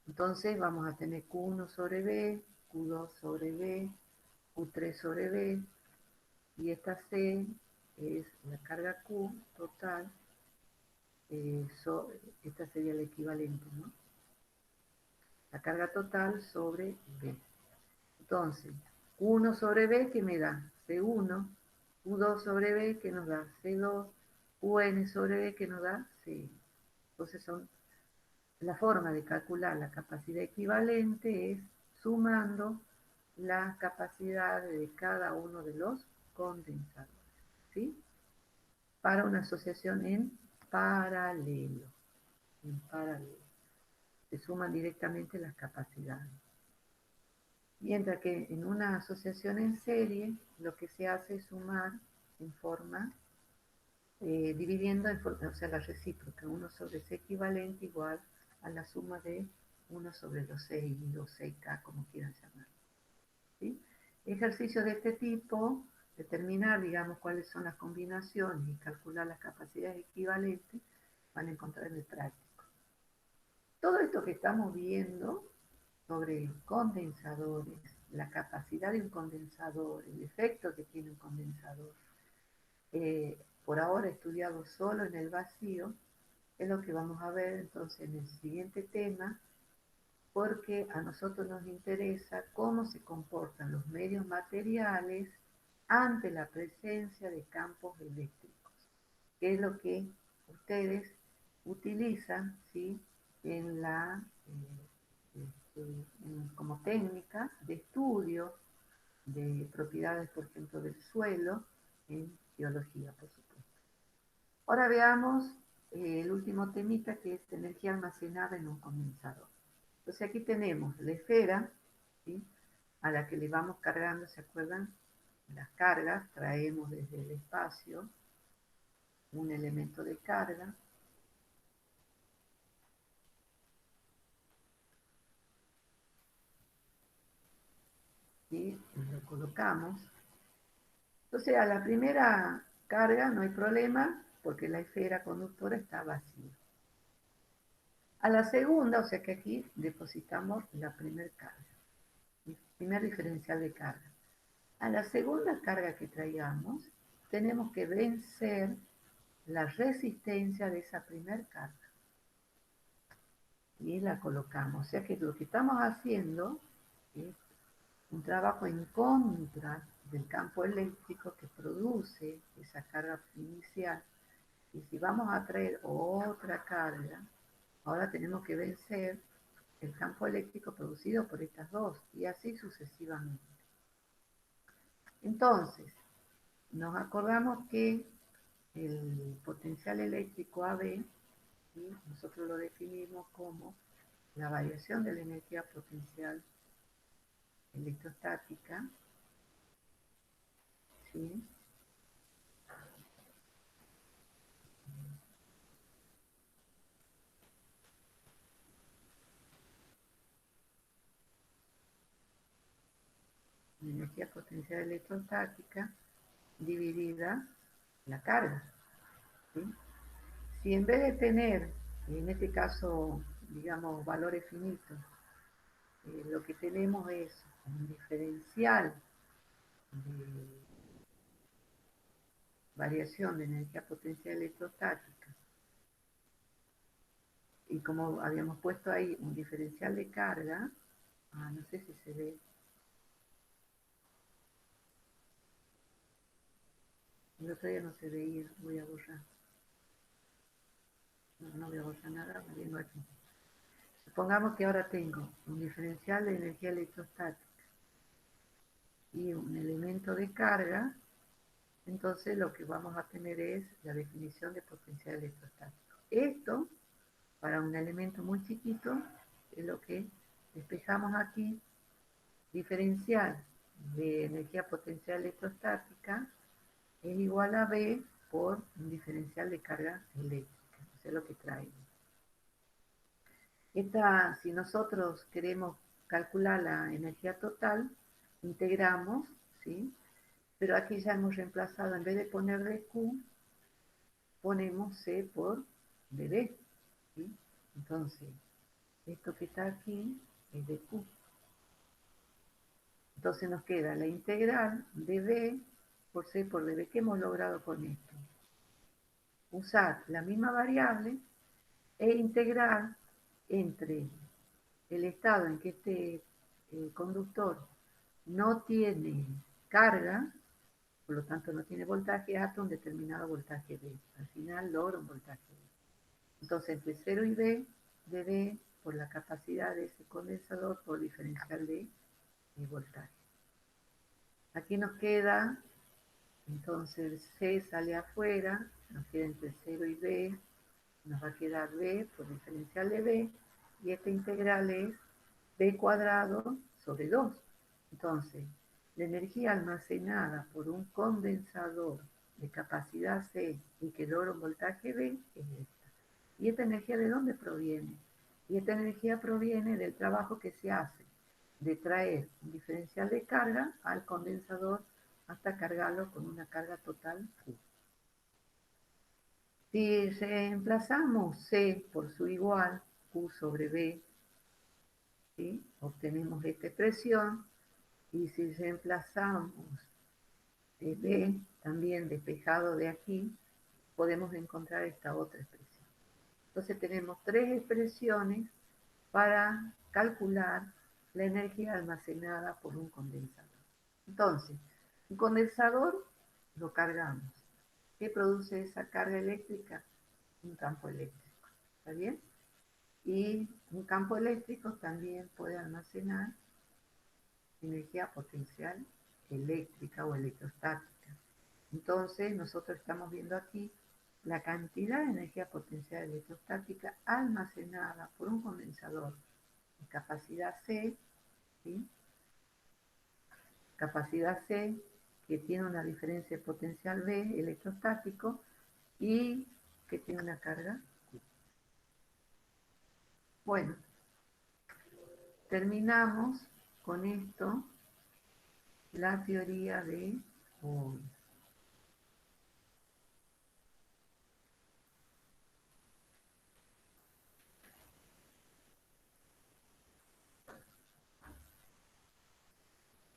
Entonces vamos a tener Q1 sobre B, Q2 sobre B, Q3 sobre B, y esta C es la carga Q total, esta sería el equivalente, ¿no? La carga total sobre B. Entonces, Q1 sobre B, que me da C1, Q2 sobre B, que nos da C2, Qn sobre B, que nos da C. Entonces, la forma de calcular la capacidad equivalente es sumando las capacidades de cada uno de los condensadores, ¿sí? Para una asociación en paralelo. En paralelo. Se suman directamente las capacidades. Mientras que en una asociación en serie, lo que se hace es sumar en forma, dividiendo, o sea, la recíproca, 1 sobre C equivalente igual a la suma de 1 sobre los 6i o 6k, como quieran llamarlo, ¿sí? Ejercicios de este tipo, determinar, digamos, cuáles son las combinaciones y calcular las capacidades equivalentes, van a encontrar en el práctico. Todo esto que estamos viendo sobre condensadores, la capacidad de un condensador, el efecto que tiene un condensador, por ahora estudiado solo en el vacío, es lo que vamos a ver entonces en el siguiente tema, porque a nosotros nos interesa cómo se comportan los medios materiales ante la presencia de campos eléctricos, que es lo que ustedes utilizan, ¿sí?, en como técnica de estudio de propiedades, por ejemplo, del suelo, en geología, por supuesto. Ahora veamos el último temita, que es energía almacenada en un condensador. Entonces aquí tenemos la esfera, ¿sí?, a la que le vamos cargando, ¿se acuerdan? Las cargas, traemos desde el espacio un elemento de carga, ¿sí?, y lo colocamos. Entonces a la primera carga no hay problema porque la esfera conductora está vacía. A la segunda, o sea que aquí depositamos la primera carga, el primer diferencial de carga. A la segunda carga que traigamos, tenemos que vencer la resistencia de esa primera carga y la colocamos. O sea que lo que estamos haciendo es un trabajo en contra del campo eléctrico que produce esa carga inicial. Y si vamos a traer otra carga, ahora tenemos que vencer el campo eléctrico producido por estas dos, y así sucesivamente. Entonces, nos acordamos que el potencial eléctrico AB, ¿sí?, nosotros lo definimos como la variación de la energía potencial electrostática, ¿sí?, la energía potencial electrostática dividida la carga, ¿sí? Si en vez de tener, en este caso, digamos, valores finitos, lo que tenemos es un diferencial de variación de energía potencial electrostática, y como habíamos puesto ahí un diferencial de carga, no sé si se ve, el otro día no se veía, voy a borrar, no voy a borrar nada, me vengo aquí. Supongamos que ahora tengo un diferencial de energía electrostática y un elemento de carga, entonces lo que vamos a tener es la definición de potencial electrostático. Esto, para un elemento muy chiquito, es lo que despejamos aquí, diferencial de energía potencial electrostática es igual a B por un diferencial de carga eléctrica. Eso es lo que trae. Si nosotros queremos calcular la energía total, integramos, ¿sí? Pero aquí ya hemos reemplazado, en vez de poner dQ, ponemos C por dB, ¿sí? Entonces, esto que está aquí es dQ. Entonces nos queda la integral de B por C por dB. ¿Qué hemos logrado con esto? Usar la misma variable e integrar entre el estado en que este conductor no tiene carga, por lo tanto no tiene voltaje, hasta un determinado voltaje B. Al final logra un voltaje B. Entonces entre 0 y B, de B por la capacidad de ese condensador por diferencial de voltaje. Aquí nos queda, entonces C sale afuera, nos queda entre 0 y B, nos va a quedar B por diferencial de B, y esta integral es B cuadrado sobre 2. Entonces, la energía almacenada por un condensador de capacidad C y que logra un voltaje B es esta. ¿Y esta energía de dónde proviene? Y esta energía proviene del trabajo que se hace de traer un diferencial de carga al condensador hasta cargarlo con una carga total Q. Si reemplazamos C por su igual, Q sobre B, ¿sí?, obtenemos esta expresión, y si reemplazamos B también despejado de aquí, podemos encontrar esta otra expresión. Entonces tenemos tres expresiones para calcular la energía almacenada por un condensador. Entonces, un condensador lo cargamos. ¿Qué produce esa carga eléctrica? Un campo eléctrico. ¿Está bien? Y un campo eléctrico también puede almacenar energía potencial eléctrica o electrostática. Entonces, nosotros estamos viendo aquí la cantidad de energía potencial electrostática almacenada por un condensador de capacidad C, ¿sí? Capacidad C, que tiene una diferencia de potencial B electrostático y que tiene una carga. Bueno, terminamos con esto la teoría de hoy.